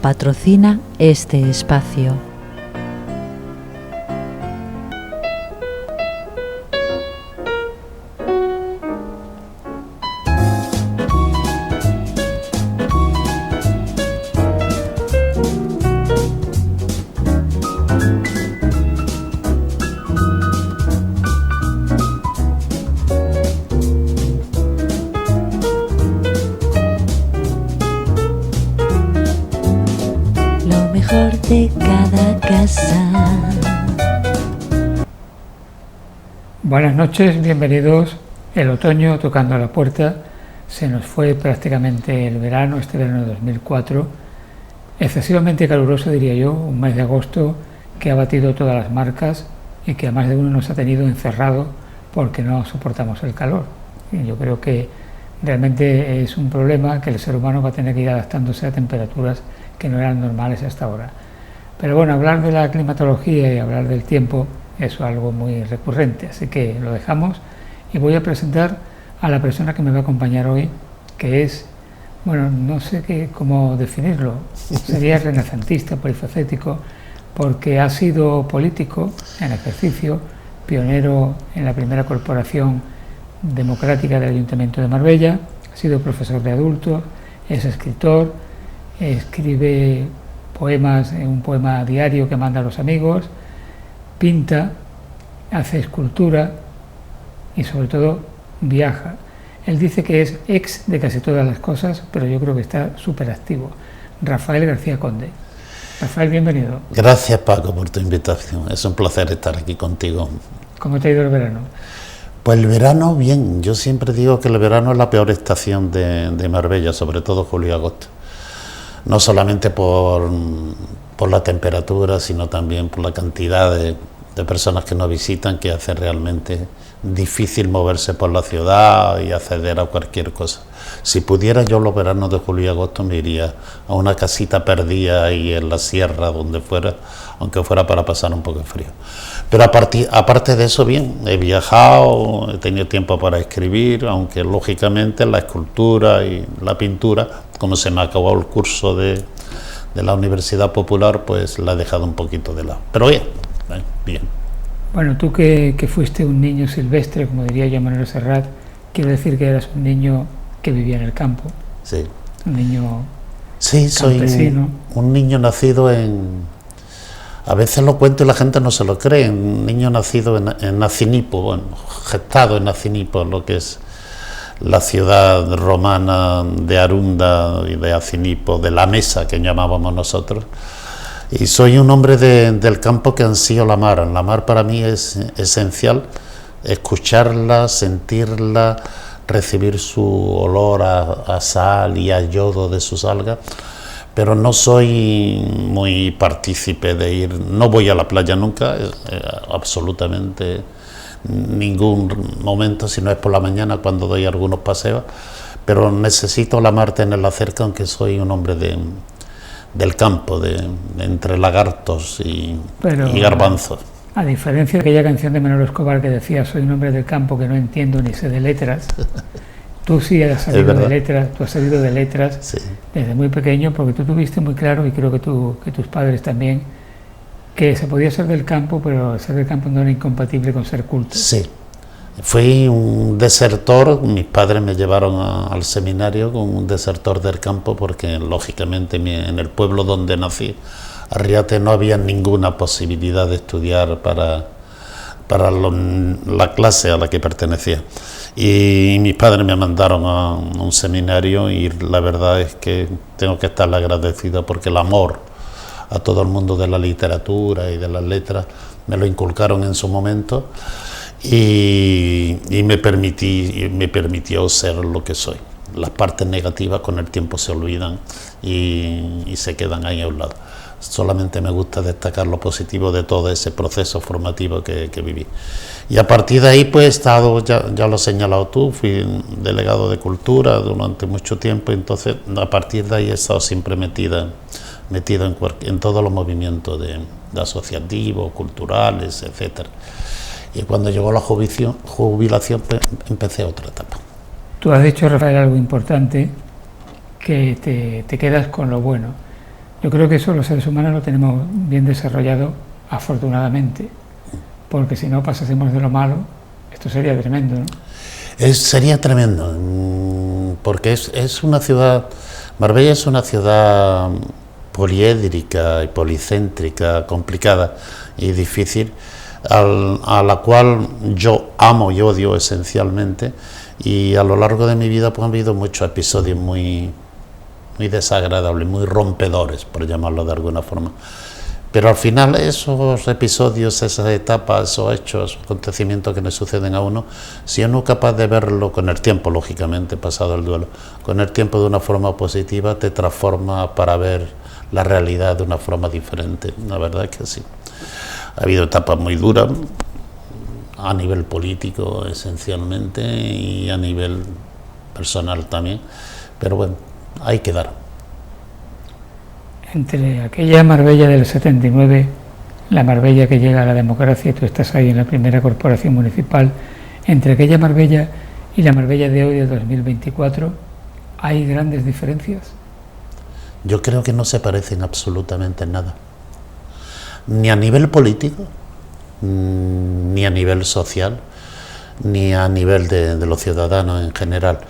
patrocina este espacio. De cada casa. Buenas noches, bienvenidos. El otoño tocando a la puerta. Se nos fue prácticamente el verano, este verano de 2004. Excesivamente caluroso, diría yo, un mes de agosto que ha batido todas las marcas y que a más de uno nos ha tenido encerrado porque no soportamos el calor. Y yo creo que realmente es un problema que el ser humano va a tener que ir adaptándose a temperaturas que no eran normales hasta ahora. Pero bueno, hablar de la climatología y hablar del tiempo es algo muy recurrente, así que lo dejamos y voy a presentar a la persona que me va a acompañar hoy, que es, bueno, no sé cómo definirlo, sería renacentista, polifacético, porque ha sido político en ejercicio, pionero en la primera corporación democrática del Ayuntamiento de Marbella, ha sido profesor de adultos, es escritor, escribe poemas en un poema diario que manda a los amigos, pinta, hace escultura y sobre todo viaja. Él dice que es ex de casi todas las cosas, pero yo creo que está súper activo. Rafael García Conde. Rafael, bienvenido. Gracias, Paco, por tu invitación. Es un placer estar aquí contigo. ¿Cómo te ha ido el verano? Pues el verano, bien. Yo siempre digo que el verano es la peor estación de Marbella, sobre todo julio y agosto. No solamente por la temperatura, sino también por la cantidad de personas que nos visitan, que hace realmente difícil moverse por la ciudad y acceder a cualquier cosa. Si pudiera, yo los veranos de julio y agosto me iría a una casita perdida ahí en la sierra, donde fuera, aunque fuera para pasar un poco de frío. Pero aparte de eso, bien, he viajado, he tenido tiempo para escribir, aunque lógicamente la escultura y la pintura, como se me acabó el curso de la Universidad Popular, pues la he dejado un poquito de lado. Pero bien. Bueno, tú que fuiste un niño silvestre, como diría yo Manuel Serrat, quiero decir que eras un niño que vivía en el campo. Sí. Un niño sí, campesino. Soy un niño nacido en... A veces lo cuento y la gente no se lo cree. Un niño nacido en Nacinipo, bueno, gestado en Nacinipo, lo que es la ciudad romana de Arunda y de Acinipo, de la Mesa, que llamábamos nosotros. Y soy un hombre del campo que ansío la mar. La mar para mí es esencial, escucharla, sentirla, recibir su olor a sal y a yodo de sus algas. Pero no soy muy partícipe de ir, no voy a la playa nunca, absolutamente ningún momento, si no es por la mañana cuando doy algunos paseos, pero necesito la mar, tenerla cerca, aunque soy un hombre del campo, entre lagartos y garbanzos. A diferencia de aquella canción de Manolo Escobar que decía soy un hombre del campo que no entiendo ni sé de letras, tú sí has sabido de letras, tú has sabido de letras sí. Desde muy pequeño, porque tú tuviste muy claro, y creo que tus padres también, que se podía ser del campo, pero ser del campo no era incompatible con ser culto. Sí, fui un desertor, mis padres me llevaron al seminario con un desertor del campo, porque lógicamente en el pueblo donde nací, Arriate, no había ninguna posibilidad de estudiar para la clase a la que pertenecía. Y mis padres me mandaron a un seminario y la verdad es que tengo que estarle agradecido porque el amor a todo el mundo de la literatura y de las letras me lo inculcaron en su momento y me permitió ser lo que soy. Las partes negativas con el tiempo se olvidan y se quedan ahí a un lado. Solamente me gusta destacar lo positivo de todo ese proceso formativo que viví. Y a partir de ahí pues he estado, ya lo has señalado tú, fui delegado de cultura durante mucho tiempo, entonces a partir de ahí he estado siempre metido en todos los movimientos de asociativos, culturales, etcétera. Y cuando llegó la jubilación pues, empecé otra etapa. Tú has dicho, Rafael, algo importante, que te quedas con lo bueno. Yo creo que eso los seres humanos lo tenemos bien desarrollado, afortunadamente, porque si no pasásemos de lo malo, esto sería tremendo, ¿no? Sería tremendo, porque es una ciudad, Marbella es una ciudad poliédrica y policéntrica, complicada y difícil, a la cual yo amo y odio esencialmente, y a lo largo de mi vida pues, han habido muchos episodios muy desagradables, muy rompedores, por llamarlo de alguna forma. Pero al final esos episodios, esas etapas, esos hechos, esos acontecimientos que le suceden a uno, si uno es capaz de verlo con el tiempo, lógicamente, pasado el duelo, con el tiempo de una forma positiva, te transforma para ver la realidad de una forma diferente. La verdad es que sí. Ha habido etapas muy duras, a nivel político esencialmente y a nivel personal también, pero bueno, hay que dar. Entre aquella Marbella del 79, la Marbella que llega a la democracia, y tú estás ahí en la primera corporación municipal, entre aquella Marbella y la Marbella de hoy de 2024, ¿hay grandes diferencias? Yo creo que no se parecen absolutamente en nada, ni a nivel político, ni a nivel social, ni a nivel de los ciudadanos en general.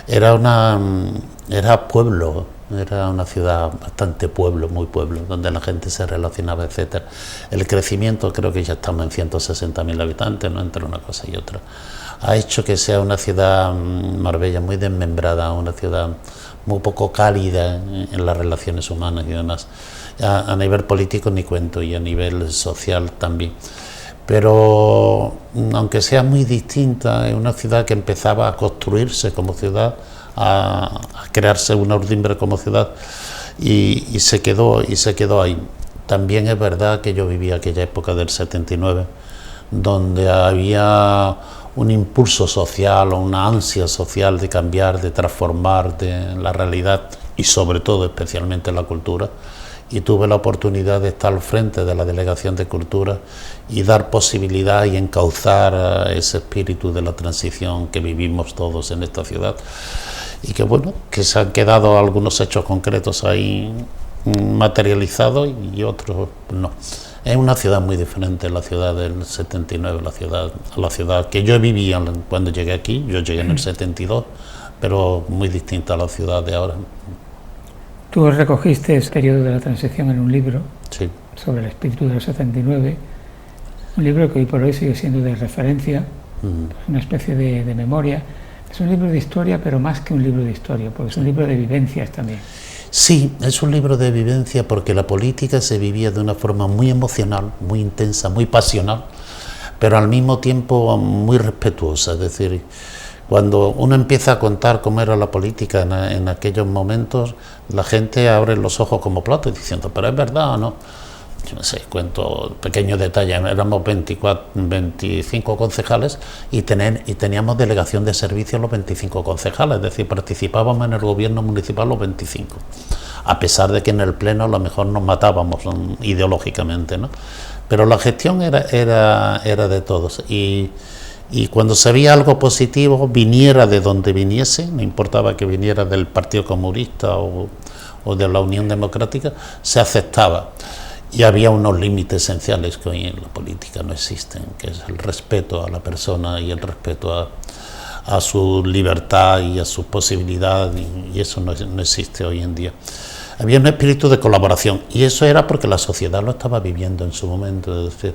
Era pueblo, era una ciudad bastante pueblo, muy pueblo, donde la gente se relacionaba, etcétera. El crecimiento, creo que ya estamos en 160.000 habitantes, no entre una cosa y otra, ha hecho que sea una ciudad, Marbella, muy desmembrada, una ciudad muy poco cálida en las relaciones humanas y demás. A nivel político ni cuento, y a nivel social también. Pero aunque sea muy distinta, es una ciudad que empezaba a construirse como ciudad, a crearse una urdimbre como ciudad, y se quedó ahí. También es verdad que yo viví aquella época del 79, donde había un impulso social o una ansia social de cambiar, de transformar de la realidad y sobre todo especialmente la cultura, y tuve la oportunidad de estar al frente de la Delegación de Cultura y dar posibilidad y encauzar ese espíritu de la transición que vivimos todos en esta ciudad, y que bueno, que se han quedado algunos hechos concretos ahí materializados y otros no. Es una ciudad muy diferente, la ciudad del 79, la ciudad que yo vivía cuando llegué aquí. Yo llegué en el 72, pero muy distinta a la ciudad de ahora. Tú recogiste ese periodo de la transición en un libro, sí, sobre el espíritu del 79, un libro que hoy por hoy sigue siendo de referencia, una especie de memoria. Es un libro de historia, pero más que un libro de historia, porque es un libro de vivencias también. Sí, es un libro de vivencia porque la política se vivía de una forma muy emocional, muy intensa, muy pasional, pero al mismo tiempo muy respetuosa. Es decir, cuando uno empieza a contar cómo era la política en aquellos momentos, la gente abre los ojos como platos diciendo, ¿pero es verdad o no? Yo no sé, cuento pequeños detalles, éramos 25 concejales y teníamos delegación de servicio los 25 concejales, es decir, participábamos en el gobierno municipal los 25, a pesar de que en el pleno a lo mejor nos matábamos ideológicamente, ¿no? Pero la gestión era de todos, y cuando se veía algo positivo, viniera de donde viniese, no importaba que viniera del Partido Comunista o de la Unión Democrática, se aceptaba. Y había unos límites esenciales que hoy en la política no existen, que es el respeto a la persona y el respeto a su libertad y a sus posibilidades, y eso no existe hoy en día. Había un espíritu de colaboración, y eso era porque la sociedad lo estaba viviendo en su momento. Es decir,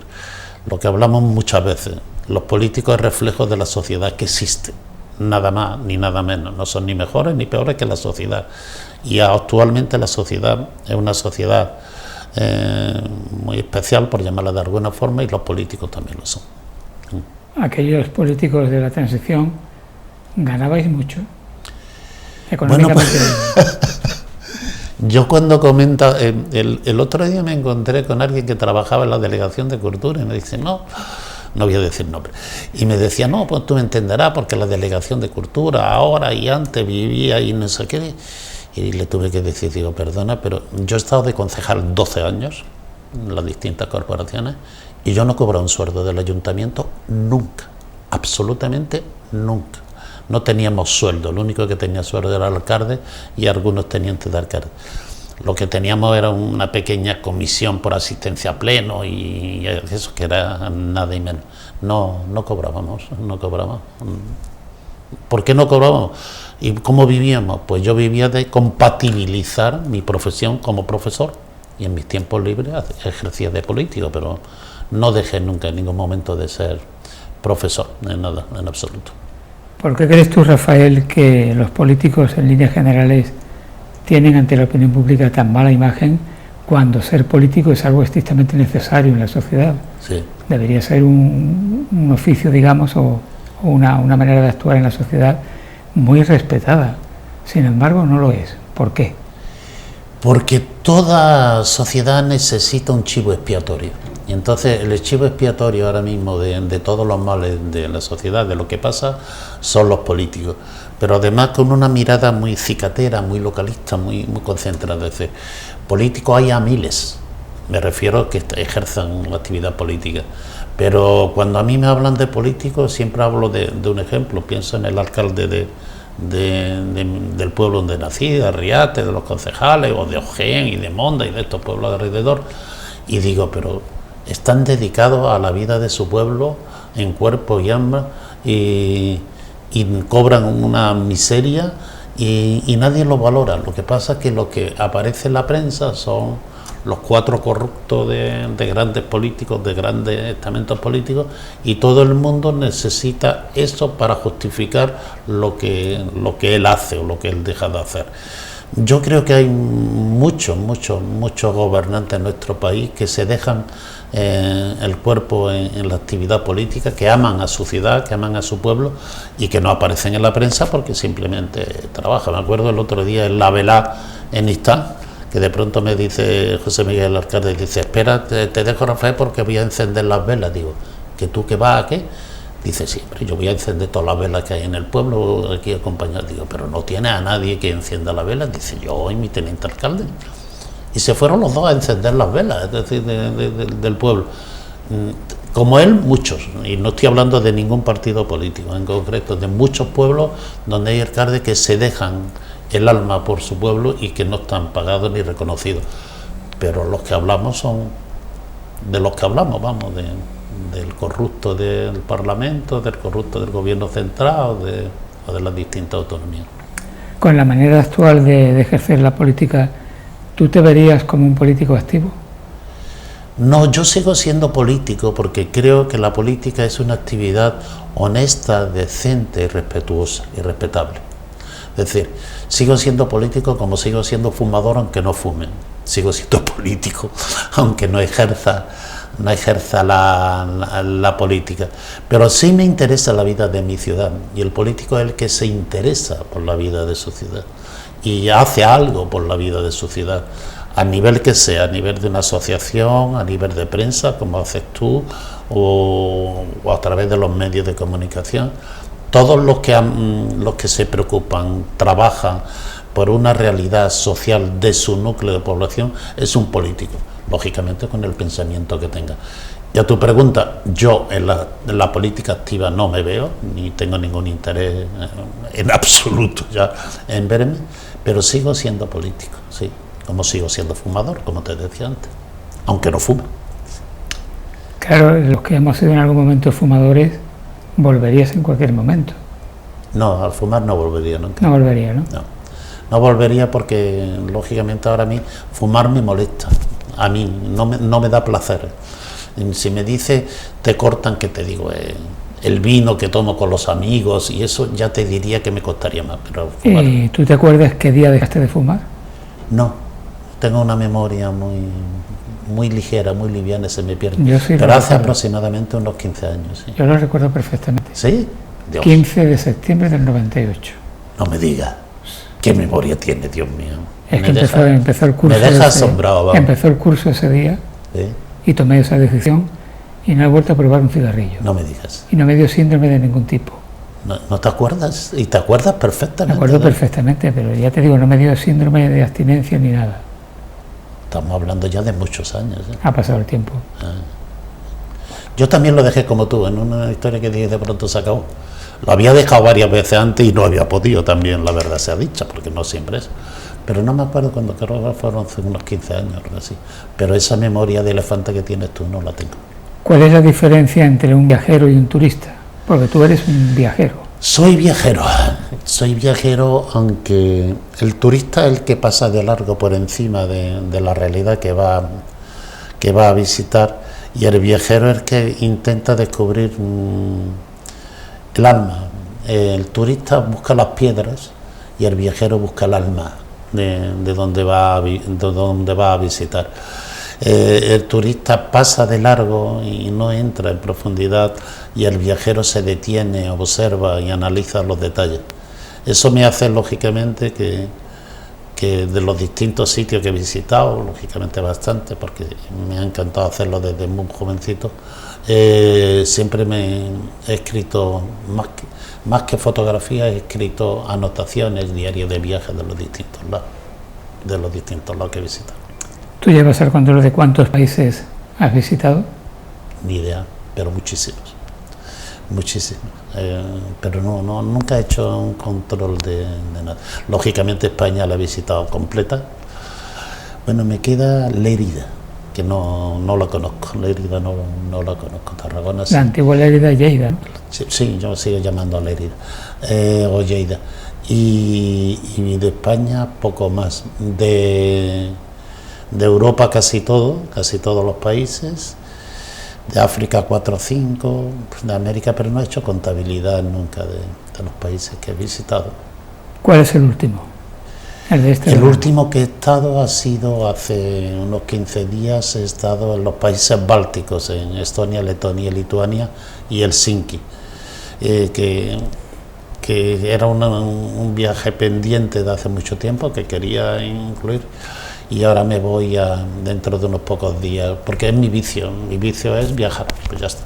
lo que hablamos muchas veces, los políticos es reflejo de la sociedad que existe, nada más ni nada menos, no son ni mejores ni peores que la sociedad, y actualmente la sociedad es una sociedad muy especial, por llamarla de alguna forma, y los políticos también lo son. Aquellos políticos de la transición, ¿ganabais mucho económicamente? Bueno, pues, yo cuando comento, el otro día me encontré con alguien que trabajaba en la Delegación de Cultura y me dice, no voy a decir nombre, y me decía, no, pues tú me entenderás, porque la Delegación de Cultura ahora y antes vivía y no sé qué. Y le tuve que decir, digo, perdona, pero yo he estado de concejal 12 años en las distintas corporaciones y yo no cobro un sueldo del ayuntamiento nunca, absolutamente nunca. No teníamos sueldo, lo único que tenía sueldo era el alcalde y algunos tenientes de alcalde. lo que teníamos era una pequeña comisión por asistencia a pleno y eso, que era nada y menos. No cobrábamos. ¿Por qué no cobrábamos? ¿Y cómo vivíamos? Pues yo vivía de compatibilizar mi profesión como profesor y en mis tiempos libres ejercía de político, pero no dejé nunca en ningún momento de ser profesor, en nada, en absoluto. ¿Por qué crees tú, Rafael, que los políticos en líneas generales tienen ante la opinión pública tan mala imagen cuando ser político es algo estrictamente necesario en la sociedad? Sí. Debería ser un oficio, digamos, o una manera de actuar en la sociedad muy respetada. Sin embargo, no lo es. ¿Por qué? Porque toda sociedad necesita un chivo expiatorio. Y entonces el chivo expiatorio ahora mismo de todos los males de la sociedad, de lo que pasa, son los políticos. Pero además con una mirada muy cicatera, muy localista, muy concentrada. Es decir, políticos hay a miles, me refiero a que ejerzan la actividad política. Pero cuando a mí me hablan de políticos, siempre hablo de un ejemplo. Pienso en el alcalde del pueblo donde nací, de Arriate, de los concejales, o de Ojén y de Monda y de estos pueblos de alrededor, y digo, pero están dedicados a la vida de su pueblo en cuerpo y alma y cobran una miseria y nadie lo valora. Lo que pasa es que lo que aparece en la prensa son los 4 corruptos de grandes políticos, de grandes estamentos políticos, y todo el mundo necesita eso para justificar lo que él hace o lo que él deja de hacer. Yo creo que hay muchos gobernantes en nuestro país que se dejan el cuerpo en la actividad política, que aman a su ciudad, que aman a su pueblo y que no aparecen en la prensa porque simplemente trabajan. Me acuerdo el otro día en la velá en Istán, que de pronto me dice José Miguel el alcalde, dice, espera, te dejo, Rafael, porque voy a encender las velas. Digo, ¿que tú qué vas a qué? Dice, sí, pero yo voy a encender todas las velas que hay en el pueblo aquí acompañado. Digo, pero no tiene a nadie que encienda las velas. Dice, yo y mi teniente alcalde. Y se fueron los dos a encender las velas, es decir, del pueblo. Como él, muchos, y no estoy hablando de ningún partido político en concreto, de muchos pueblos donde hay alcaldes que se dejan el alma por su pueblo y que no están pagados ni reconocidos. Pero los que hablamos son de los que hablamos, vamos, del corrupto del Parlamento, del corrupto del gobierno central o de las distintas autonomías. Con la manera actual de ejercer la política, ¿tú te verías como un político activo? No, yo sigo siendo político porque creo que la política es una actividad honesta, decente y respetuosa y respetable. Es decir, sigo siendo político como sigo siendo fumador aunque no fume. Sigo siendo político aunque no ejerza la política. Pero sí me interesa la vida de mi ciudad y el político es el que se interesa por la vida de su ciudad y hace algo por la vida de su ciudad, a nivel que sea, a nivel de una asociación, a nivel de prensa, como haces tú, o a través de los medios de comunicación. Todos los que se preocupan, trabajan por una realidad social de su núcleo de población, es un político, lógicamente con el pensamiento que tenga. Y a tu pregunta, yo en la política activa no me veo, ni tengo ningún interés en absoluto ya en verme, pero sigo siendo político, sí, como sigo siendo fumador, como te decía antes, aunque no fumo. Claro, los que hemos sido en algún momento fumadores, volverías en cualquier momento. No, al fumar no volvería nunca. No volvería, ¿no? No volvería porque, lógicamente, ahora a mí fumar me molesta. A mí no me da placer. Si me dice, te cortan, ¿qué te digo? El vino que tomo con los amigos y eso ya te diría que me costaría más. Pero fumar. ¿Y tú te acuerdas qué día dejaste de fumar? No, tengo una memoria muy ligera, muy liviana, se me pierde. Pero hace aproximadamente unos 15 años. ¿Sí? Yo lo recuerdo perfectamente. ¿Sí? Dios. 15 de septiembre del 98. No me digas. ¿Qué memoria tiene, Dios mío? Es que empezó el curso. Me deja asombrado, vamos. Empezó el curso ese día, ¿sí? Y tomé esa decisión y no he vuelto a probar un cigarrillo. No me digas. Y no me dio síndrome de ningún tipo. ¿No te acuerdas? Y te acuerdas perfectamente. Me acuerdo perfectamente, pero ya te digo, no me dio síndrome de abstinencia ni nada. Estamos hablando ya de muchos años. Ha pasado el tiempo. Yo también lo dejé como tú, en una historia que de pronto se acabó. Lo había dejado varias veces antes y no había podido también, la verdad sea dicha, porque no siempre es. pero no me acuerdo cuando, creo que fueron hace unos 15 años o algo así. Pero esa memoria de elefante que tienes tú no la tengo. ¿Cuál es la diferencia entre un viajero y un turista? Porque tú eres un viajero. Soy viajero, aunque el turista es el que pasa de largo por encima de la realidad que va a visitar, y el viajero es el que intenta descubrir el alma. El turista busca las piedras y el viajero busca el alma de donde va a visitar. El turista pasa de largo y no entra en profundidad, y el viajero se detiene, observa y analiza los detalles. Eso me hace, lógicamente, que de los distintos sitios que he visitado, lógicamente bastante, porque me ha encantado hacerlo desde muy jovencito, siempre me he escrito, más que fotografías, he escrito anotaciones, diarios de viajes de los distintos lados que he visitado. ¿Tú llevas el control de cuántos países has visitado? Ni idea, pero muchísimos. Pero nunca he hecho un control de nada. Lógicamente España la he visitado completa. Bueno, me queda Lérida, que no la conozco. Lérida no la conozco. Tarragona sí. La antigua Lérida, Lleida, ¿no? Sí, yo sigo llamando Lérida o Lleida. Y de España poco más. De Europa casi todos los países. De África 4 o 5, de América, pero no he hecho contabilidad nunca de los países que he visitado. ¿Cuál es el último? El último que he estado ha sido hace unos 15 días. He estado en los países bálticos, en Estonia, Letonia, Lituania y Helsinki, que era un viaje pendiente de hace mucho tiempo que quería incluir. Y ahora me voy dentro de unos pocos días, porque es mi vicio es viajar, pues ya está.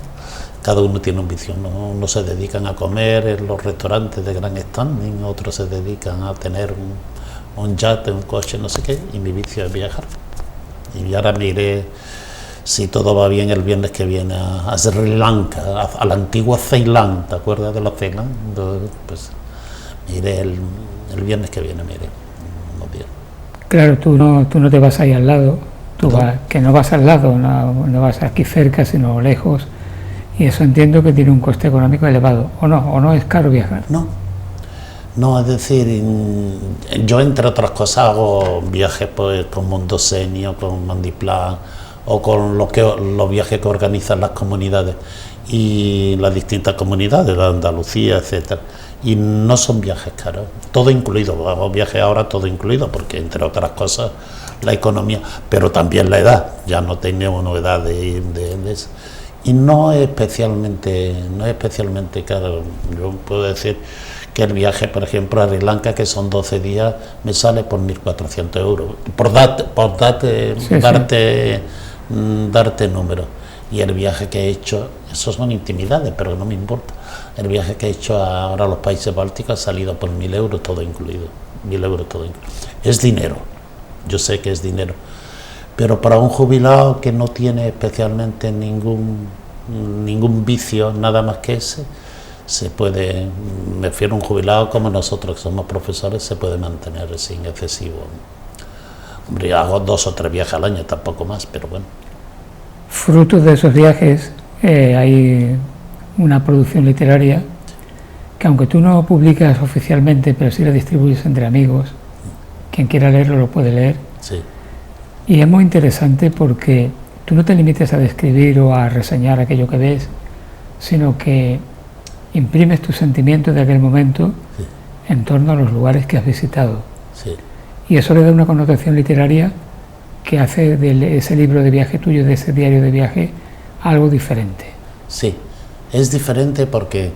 Cada uno tiene un vicio, unos se dedican a comer en los restaurantes de gran standing, otros se dedican a tener un yate, un coche, no sé qué, y mi vicio es viajar. Y ahora me iré, si todo va bien, el viernes que viene a Sri Lanka, a la antigua Ceilán, ¿te acuerdas de la Ceilán? Pues me iré el viernes que viene, me iré unos días. Claro, tú no te vas ahí al lado, que no vas al lado, no vas aquí cerca, sino lejos, y eso entiendo que tiene un coste económico elevado, o no es caro viajar. No, es decir, yo entre otras cosas hago viajes pues con Mundo Senio, con Mandiplan, o con los viajes que organizan las comunidades y las distintas comunidades de Andalucía, etcétera. Y no son viajes caros, todo incluido, hago viajes ahora todo incluido, porque entre otras cosas la economía, pero también la edad, ya no tenemos novedad de eso. Y no es especialmente caro. Yo puedo decir que el viaje, por ejemplo, a Sri Lanka, que son 12 días, me sale por 1.400 euros, por darte números. Y el viaje que he hecho, esos son intimidades, pero no me importa. El viaje que he hecho ahora a los países bálticos ha salido por 1.000 euros todo incluido. 1.000 euros todo incluido. Es dinero, yo sé que es dinero, pero para un jubilado que no tiene especialmente ningún vicio, nada más que ese, me refiero a un jubilado como nosotros, que somos profesores, se puede mantener sin excesivo. Hombre, hago 2 o 3 viajes al año, tampoco más, pero bueno. Fruto de esos viajes hay una producción literaria que, aunque tú no publicas oficialmente, pero sí la distribuyes entre amigos, quien quiera leerlo lo puede leer. Sí. Y es muy interesante porque tú no te limites a describir o a reseñar aquello que ves, sino que imprimes tus sentimientos de aquel momento en torno a los lugares que has visitado. Sí. Y eso le da una connotación literaria que hace de ese libro de viaje tuyo, de ese diario de viaje, algo diferente. Sí, es diferente porque,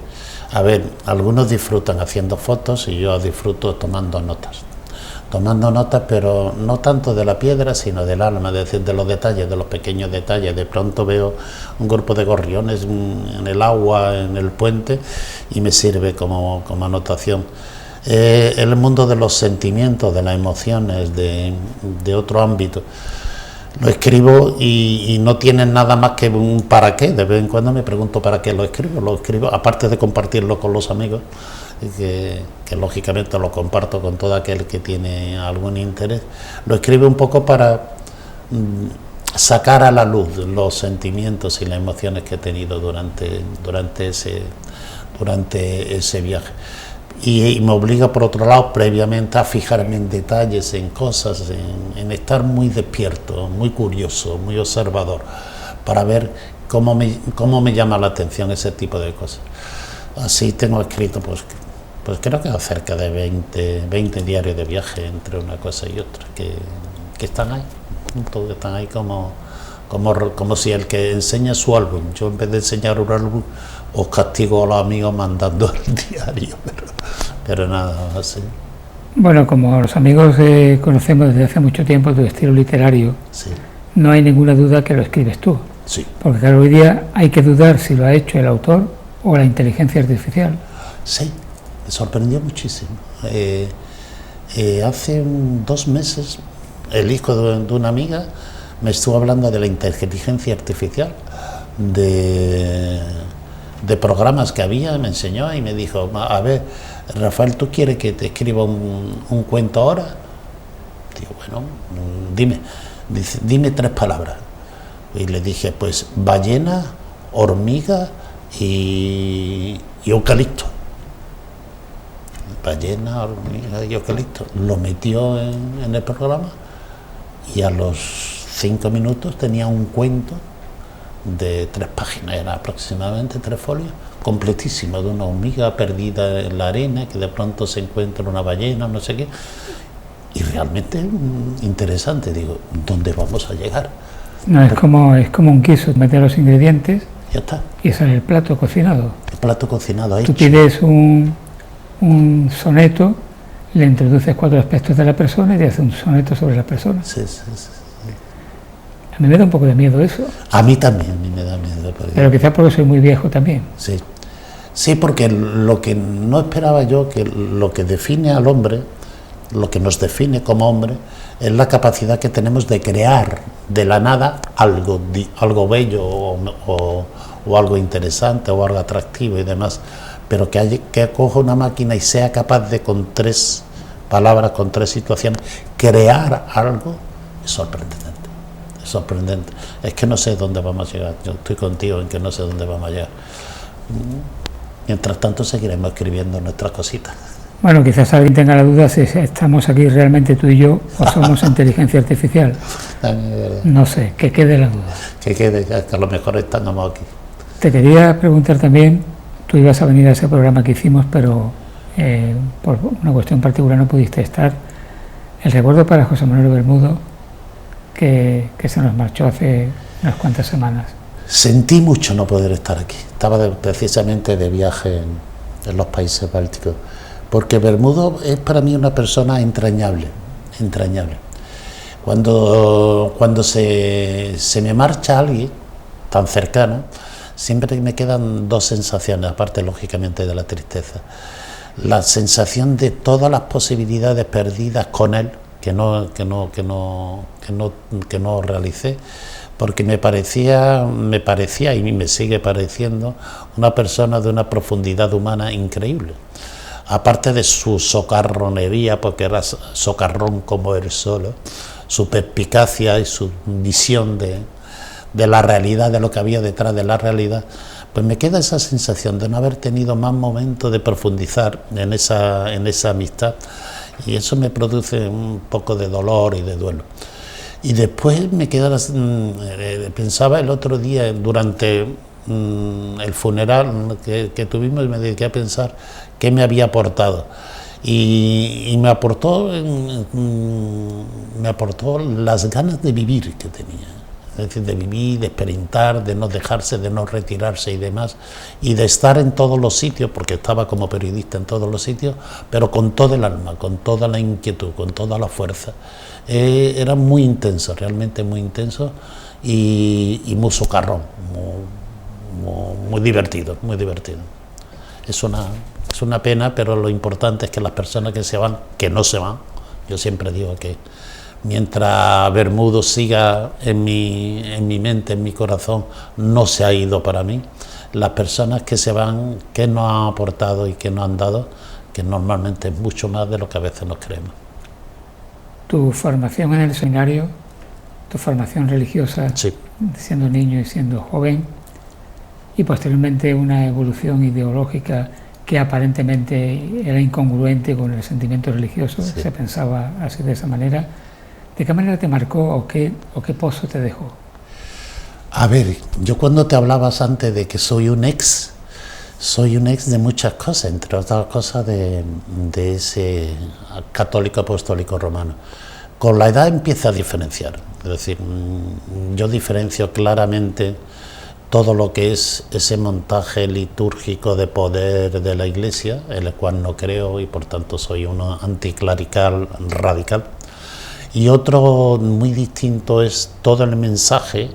a ver, algunos disfrutan haciendo fotos y yo disfruto tomando notas, pero no tanto de la piedra, sino del alma, es decir, de los detalles, de los pequeños detalles. De pronto veo un grupo de gorriones en el agua, en el puente, y me sirve como anotación. El mundo de los sentimientos, de las emociones, de otro ámbito. Lo escribo y no tiene nada más que un para qué. De vez en cuando me pregunto para qué lo escribo, aparte de compartirlo con los amigos. que lógicamente lo comparto con todo aquel que tiene algún interés, lo escribe un poco para sacar a la luz los sentimientos y las emociones que he tenido durante ese viaje. Y me obliga, por otro lado, previamente a fijarme en detalles, en cosas, en estar muy despierto, muy curioso, muy observador, para ver cómo me llama la atención ese tipo de cosas. Así tengo escrito, pues creo que cerca de 20 diarios de viaje entre una cosa y otra, que están ahí, que están ahí como si el que enseña su álbum. Yo, en vez de enseñar un álbum, os castigo a los amigos mandando el diario, pero nada, así. Bueno, como los amigos conocemos desde hace mucho tiempo tu estilo literario, Sí. no hay ninguna duda que lo escribes tú. Sí. Porque claro, hoy día hay que dudar si lo ha hecho el autor o la inteligencia artificial. Sí, me sorprendió muchísimo. Hace 2 meses, el hijo de una amiga me estuvo hablando de la inteligencia artificial, de programas que había, me enseñó y me dijo: a ver, Rafael, ¿tú quieres que te escriba un cuento ahora? Digo, bueno, dime 3 palabras. Y le dije, pues, ballena, hormiga y eucalipto. Ballena, hormiga y eucalipto. Lo metió en el programa y a los 5 minutos tenía un cuento de 3 páginas, era aproximadamente 3 folios, completísimo, de una hormiga perdida en la arena, que de pronto se encuentra una ballena, no sé qué, y realmente interesante. Digo, ¿dónde vamos a llegar? No, es como un guiso, meter los ingredientes Ya está, y sale el plato cocinado. el plato cocinado hecho. Tú pides un soneto, le introduces 4 aspectos de la persona y te hace un soneto sobre la persona. Sí. A mí me da un poco de miedo eso. A mí también, a mí me da miedo. Pero quizás porque soy muy viejo también. Sí, porque lo que no esperaba yo, que lo que define al hombre, lo que nos define como hombre, es la capacidad que tenemos de crear de la nada algo bello o algo interesante o algo atractivo y demás, pero que coja una máquina y sea capaz de, con 3 palabras, con 3 situaciones, crear algo, es sorprendente. Sorprendente. Es que no sé dónde vamos a llegar. Yo estoy contigo en que no sé dónde vamos a llegar. Mientras tanto seguiremos escribiendo nuestras cositas. Bueno, quizás alguien tenga la duda si estamos aquí realmente tú y yo o somos inteligencia artificial. No sé, que quede la duda. Que a lo mejor estamos aquí. Te quería preguntar también, tú ibas a venir a ese programa que hicimos, pero por una cuestión particular no pudiste estar. El recuerdo para José Manuel Bermudo, que se nos marchó hace unas cuantas semanas. Sentí mucho no poder estar aquí. Estaba precisamente de viaje en los países bálticos, porque Bermudo es para mí una persona entrañable. Cuando se me marcha alguien tan cercano, siempre me quedan 2 sensaciones, aparte lógicamente de la tristeza. La sensación de todas las posibilidades perdidas con él, que no realicé, porque me parecía y me sigue pareciendo una persona de una profundidad humana increíble. Aparte de su socarronería, porque era socarrón como él solo, su perspicacia y su visión de la realidad, de lo que había detrás de la realidad, pues me queda esa sensación de no haber tenido más momentos de profundizar en esa amistad. Y eso me produce un poco de dolor y de duelo. Y después me queda pensaba el otro día, durante el funeral que tuvimos, me dediqué a pensar qué me había aportado. Y me aportó las ganas de vivir que tenía. Es decir, de vivir, de experimentar, de no dejarse, de no retirarse y demás, y de estar en todos los sitios, porque estaba como periodista en todos los sitios, pero con todo el alma, con toda la inquietud, con toda la fuerza. Era muy intenso, realmente muy intenso, y muy socarrón, muy divertido, muy divertido. Es una pena, pero lo importante es que las personas que se van, que no se van, yo siempre digo que mientras Bermudo siga en mi mente, en mi corazón, no se ha ido para mí. Las personas que se van, que nos han aportado y que nos han dado, que normalmente es mucho más de lo que a veces nos creemos. Tu formación en el seminario, tu formación religiosa, Sí. siendo niño y siendo joven, y posteriormente una evolución ideológica que aparentemente era incongruente con el sentimiento religioso, Sí. se pensaba así de esa manera. ¿De qué manera te marcó o qué pozo te dejó? A ver, yo cuando te hablabas antes de que soy un ex de muchas cosas, entre otras cosas de ese católico apostólico romano. Con la edad empieza a diferenciar, es decir, yo diferencio claramente todo lo que es ese montaje litúrgico de poder de la Iglesia, en el cual no creo y por tanto soy uno anticlerical radical. Y otro muy distinto es todo el mensaje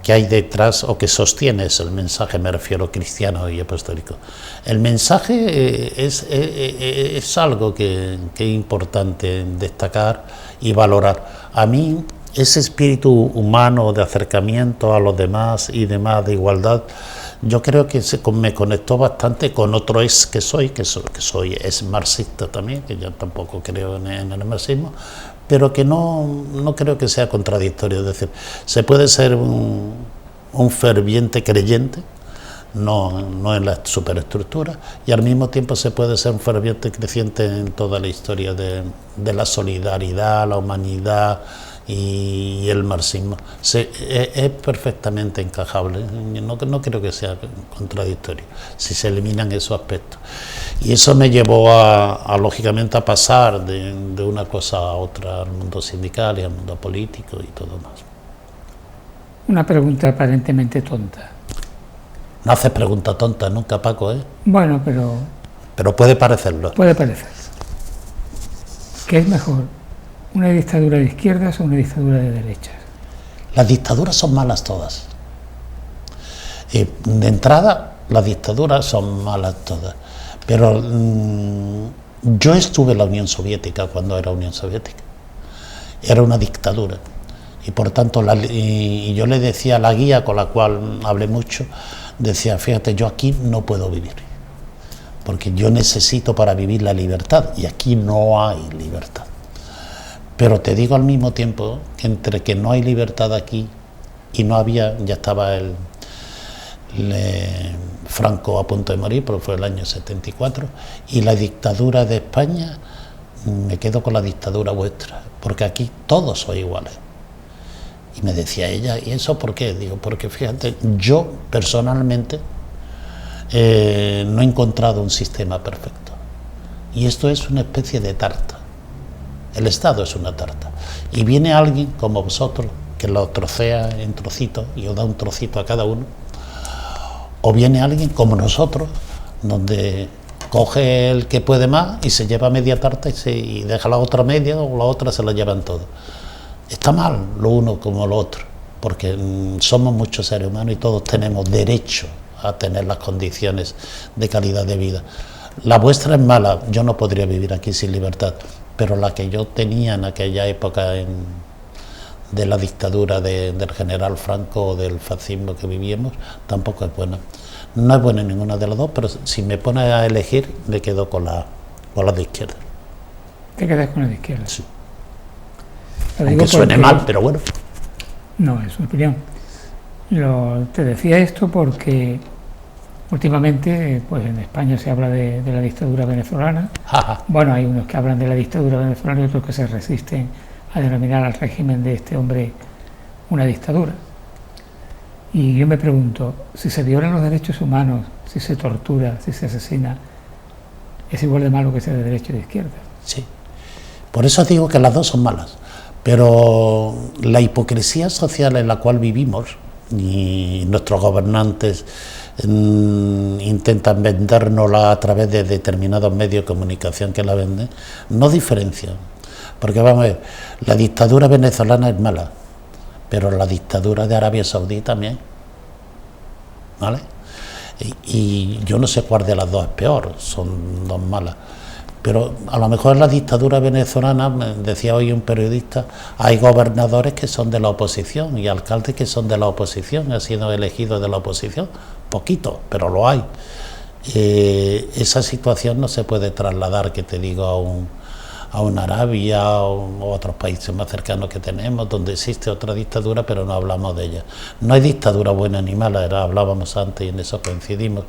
que hay detrás o que sostiene el mensaje, me refiero cristiano y apostólico. El mensaje es algo que es importante destacar y valorar. A mí ese espíritu humano de acercamiento a los demás y demás, de igualdad, yo creo que me conectó bastante con otro ex que soy es marxista también, que yo tampoco creo en el marxismo, pero que no creo que sea contradictorio. Es decir, se puede ser un ferviente creyente, no en la superestructura, y al mismo tiempo se puede ser un ferviente creyente en toda la historia de la solidaridad, la humanidad y el marxismo. Es perfectamente encajable, no creo que sea contradictorio si se eliminan esos aspectos. Y eso me llevó lógicamente a pasar de una cosa a otra, al mundo sindical y al mundo político y todo más. Una pregunta aparentemente tonta. No haces preguntas tontas nunca, Paco, ¿eh? Bueno, pero puede parecerlo. puede parecer. ¿Qué es mejor, una dictadura de izquierdas o una dictadura de derechas? Las dictaduras son malas todas. De entrada, las dictaduras son malas todas. Pero yo estuve en la Unión Soviética cuando era Unión Soviética. Era una dictadura. Y por tanto, y yo le decía a la guía con la cual hablé mucho, decía, fíjate, yo aquí no puedo vivir, porque yo necesito para vivir la libertad, y aquí no hay libertad. Pero te digo al mismo tiempo que entre que no hay libertad aquí y no había, ya estaba Franco a punto de morir, pero fue el año 74, y la dictadura de España, me quedo con la dictadura vuestra, porque aquí todos sois iguales. Y me decía ella, ¿y eso por qué? Digo, porque fíjate, yo personalmente no he encontrado un sistema perfecto. Y esto es una especie de tarta. El Estado es una tarta. Y viene alguien como vosotros, que lo trocea en trocitos y os da un trocito a cada uno. O viene alguien como nosotros, donde coge el que puede más y se lleva media tarta y deja la otra media, o la otra se la llevan todo. Está mal lo uno como lo otro, porque somos muchos seres humanos y todos tenemos derecho a tener las condiciones de calidad de vida. La vuestra es mala, yo no podría vivir aquí sin libertad, pero la que yo tenía en aquella época de la dictadura del general Franco o del fascismo que vivíamos, tampoco es buena. No es buena ninguna de las dos, pero si me pone a elegir, me quedo con la de izquierda. ¿Te quedas con la de izquierda? Sí. Aunque suene mal, pero bueno. No, es una opinión. Te decía esto porque últimamente pues en España se habla de la dictadura venezolana. Bueno, hay unos que hablan de la dictadura venezolana y otros que se resisten a denominar al régimen de este hombre una dictadura. Y yo me pregunto, si se violan los derechos humanos, si se tortura, si se asesina, ¿es igual de malo que sea de derecha o de izquierda? Sí. Por eso digo que las dos son malas. Pero la hipocresía social en la cual vivimos, y nuestros gobernantes intentan vendérnosla a través de determinados medios de comunicación que la venden, no diferencian. Porque vamos a ver, la dictadura venezolana es mala, pero la dictadura de Arabia Saudí también, ¿vale? Y yo no sé cuál de las dos es peor, son dos malas. Pero a lo mejor en la dictadura venezolana, me decía hoy un periodista, hay gobernadores que son de la oposición y alcaldes que son de la oposición, han sido elegidos de la oposición, poquito, pero lo hay. esa situación no se puede trasladar, que te digo, a una Arabia o otros países más cercanos que tenemos, donde existe otra dictadura, pero no hablamos de ella. No hay dictadura buena ni mala, hablábamos antes y en eso coincidimos,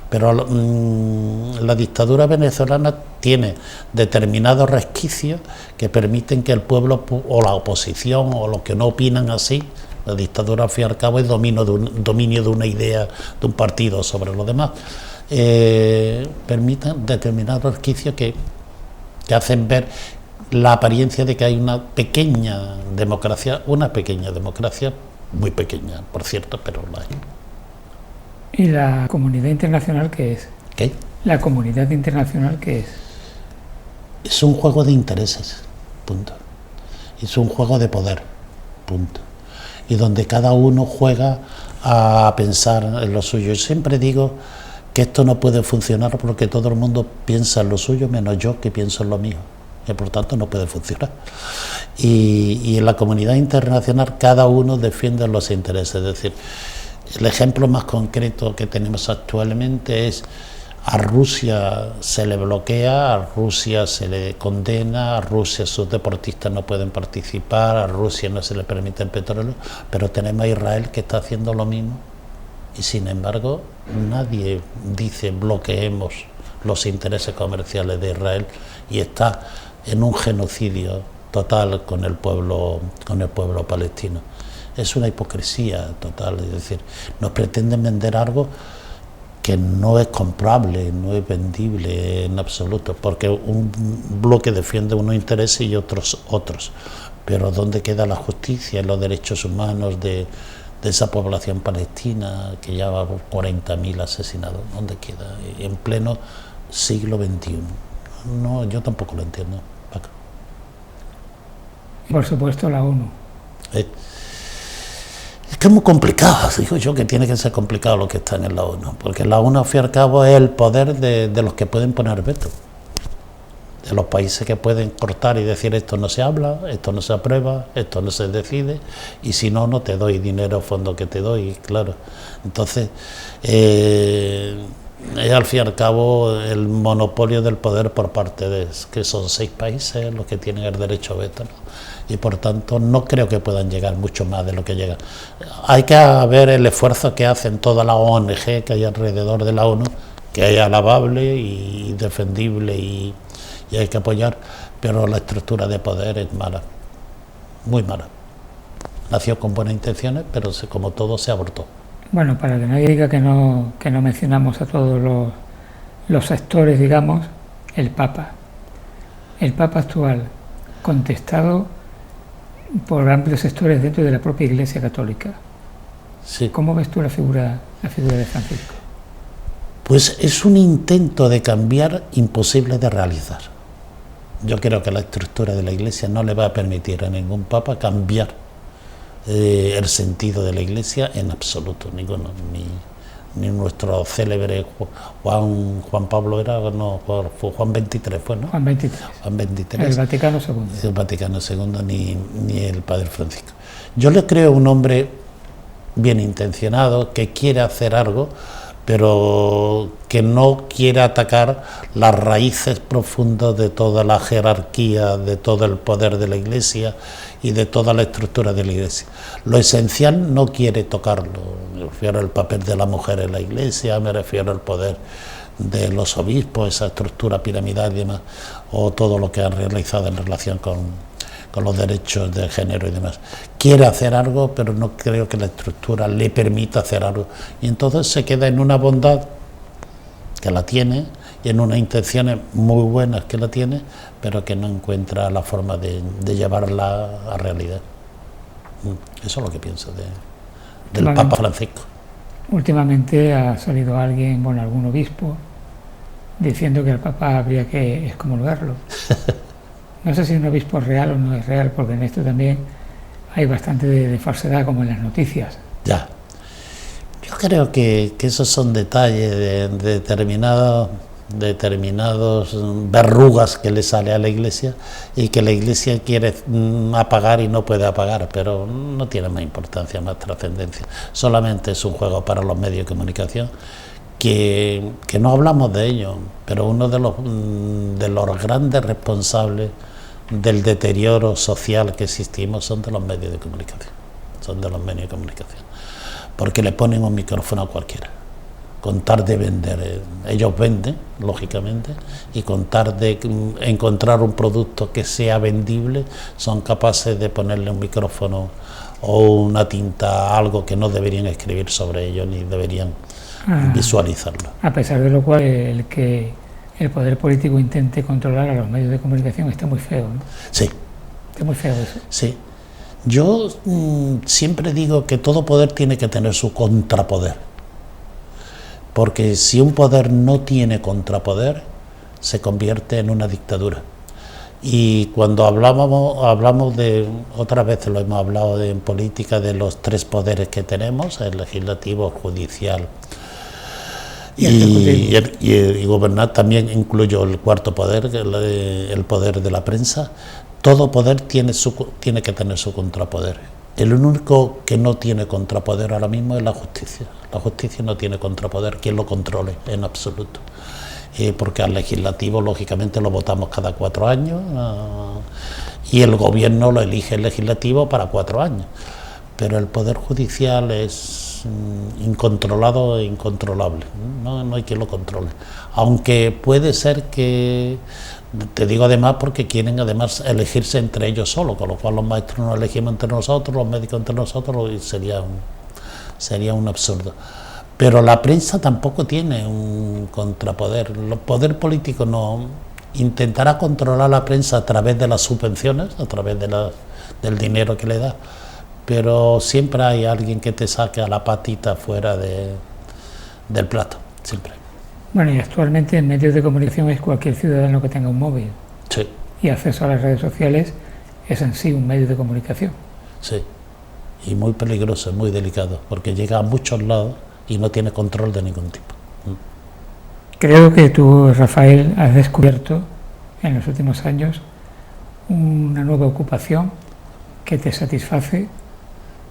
pero la dictadura venezolana tiene determinados resquicios que permiten que el pueblo o la oposición o los que no opinan así, la dictadura al fin y al cabo es dominio de una idea, de un partido sobre los demás, permiten determinados resquicios que hacen ver la apariencia de que hay una pequeña democracia, muy pequeña, por cierto, pero la hay. ¿Y la comunidad internacional qué es? ¿Qué? ¿La comunidad internacional qué es? Es un juego de intereses, punto. Es un juego de poder, punto. Y donde cada uno juega a pensar en lo suyo. Yo siempre digo que esto no puede funcionar porque todo el mundo piensa en lo suyo menos yo, que pienso en lo mío, y por tanto no puede funcionar. Y en la comunidad internacional cada uno defiende los intereses. Es decir, el ejemplo más concreto que tenemos actualmente es: a Rusia se le bloquea, a Rusia se le condena, a Rusia sus deportistas no pueden participar, a Rusia no se le permite el petróleo, pero tenemos a Israel que está haciendo lo mismo. Y sin embargo, nadie dice bloqueemos los intereses comerciales de Israel, y está en un genocidio total con el pueblo palestino. Es una hipocresía total, es decir, nos pretenden vender algo que no es comprable, no es vendible en absoluto, porque un bloque defiende unos intereses y otros. Pero ¿dónde queda la justicia y los derechos humanos de esa población palestina que ya va por 40.000 asesinados? ¿Dónde queda? En pleno siglo XXI. No, yo tampoco lo entiendo, Paco. Por supuesto, la ONU. Es que es muy complicado, digo yo, que tiene que ser complicado lo que está en la ONU, porque la ONU al fin y al cabo es el poder de los que pueden poner veto, de los países que pueden cortar y decir esto no se habla, esto no se aprueba, esto no se decide, y si no, no te doy dinero, fondo que te doy, claro. Entonces, es al fin y al cabo el monopolio del poder por parte de, que son 6 países los que tienen el derecho a veto, ¿no? Y por tanto no creo que puedan llegar mucho más de lo que llegan. Hay que ver el esfuerzo que hacen todas las ONG que hay alrededor de la ONU, que es alabable y defendible y hay que apoyar, pero la estructura de poder es mala, muy mala. Nació con buenas intenciones, pero como todo se abortó. Bueno, para que nadie diga que no mencionamos a todos los sectores, digamos, el Papa actual, contestado por amplios sectores dentro de la propia Iglesia Católica. Sí. ¿Cómo ves tú la figura de Francisco? Pues es un intento de cambiar imposible de realizar. Yo creo que la estructura de la Iglesia no le va a permitir a ningún Papa cambiar el sentido de la Iglesia en absoluto, ninguno, ni nuestro célebre Juan Pablo era, no, Juan XXIII fue, ¿no? Juan XXIII. El Vaticano II. El Vaticano II, ni el Padre Francisco. Yo le creo un hombre bien intencionado, que quiere hacer algo, pero que no quiere atacar las raíces profundas de toda la jerarquía, de todo el poder de la Iglesia y de toda la estructura de la Iglesia. Lo esencial no quiere tocarlo. Me refiero al papel de la mujer en la Iglesia, me refiero al poder de los obispos, esa estructura piramidal y demás, o todo lo que han realizado en relación con los derechos de género y demás. Quiere hacer algo, pero no creo que la estructura le permita hacer algo. Y entonces se queda en una bondad que la tiene y en unas intenciones muy buenas que la tiene, pero que no encuentra la forma de llevarla a realidad. Eso es lo que pienso del Papa Francisco. Últimamente ha salido algún obispo, diciendo que al Papa habría que excomulgarlo. No sé si un obispo es real o no es real, porque en esto también hay bastante de falsedad, como en las noticias. Ya. Yo creo que esos son detalles de determinados verrugas que le sale a la Iglesia y que la Iglesia quiere apagar y no puede apagar, pero no tiene más importancia, más trascendencia. Solamente es un juego para los medios de comunicación que no hablamos de ello, pero uno de los grandes responsables del deterioro social que existimos son de los medios de comunicación, porque le ponen un micrófono a cualquiera, con tal de vender, ellos venden, lógicamente, y con tal de encontrar un producto que sea vendible, son capaces de ponerle un micrófono o una tinta, algo que no deberían escribir sobre ello, ni deberían visualizarlo. A pesar de lo cual, el que el poder político intente controlar a los medios de comunicación está muy feo, ¿no? Sí. Está muy feo eso. Sí. Yo siempre digo que todo poder tiene que tener su contrapoder, porque si un poder no tiene contrapoder, se convierte en una dictadura. Y cuando hablamos de, otras veces lo hemos hablado en política, de los tres poderes que tenemos, el legislativo, el judicial y gobernar, también incluyo el cuarto poder, el poder de la prensa. Todo poder tiene que tener su contrapoder. El único que no tiene contrapoder ahora mismo es la justicia. La justicia no tiene contrapoder, quien lo controle en absoluto. Porque al legislativo, lógicamente, lo votamos cada 4 años y el gobierno lo elige el legislativo para 4 años. Pero el poder judicial es incontrolado e incontrolable. No hay quien lo controle. Aunque puede ser que, te digo además, porque quieren además elegirse entre ellos solos, con lo cual los maestros nos elegimos entre nosotros, los médicos entre nosotros, y sería un absurdo. Pero la prensa tampoco tiene un contrapoder. El poder político no intentará controlar la prensa a través de las subvenciones, a través del dinero que le da, pero siempre hay alguien que te saque a la patita fuera del plato, siempre. Bueno, y actualmente en medios de comunicación es cualquier ciudadano que tenga un móvil. Sí. Y acceso a las redes sociales es en sí un medio de comunicación. Sí, y muy peligroso, muy delicado, porque llega a muchos lados y no tiene control de ningún tipo. Creo que tú, Rafael, has descubierto en los últimos años una nueva ocupación que te satisface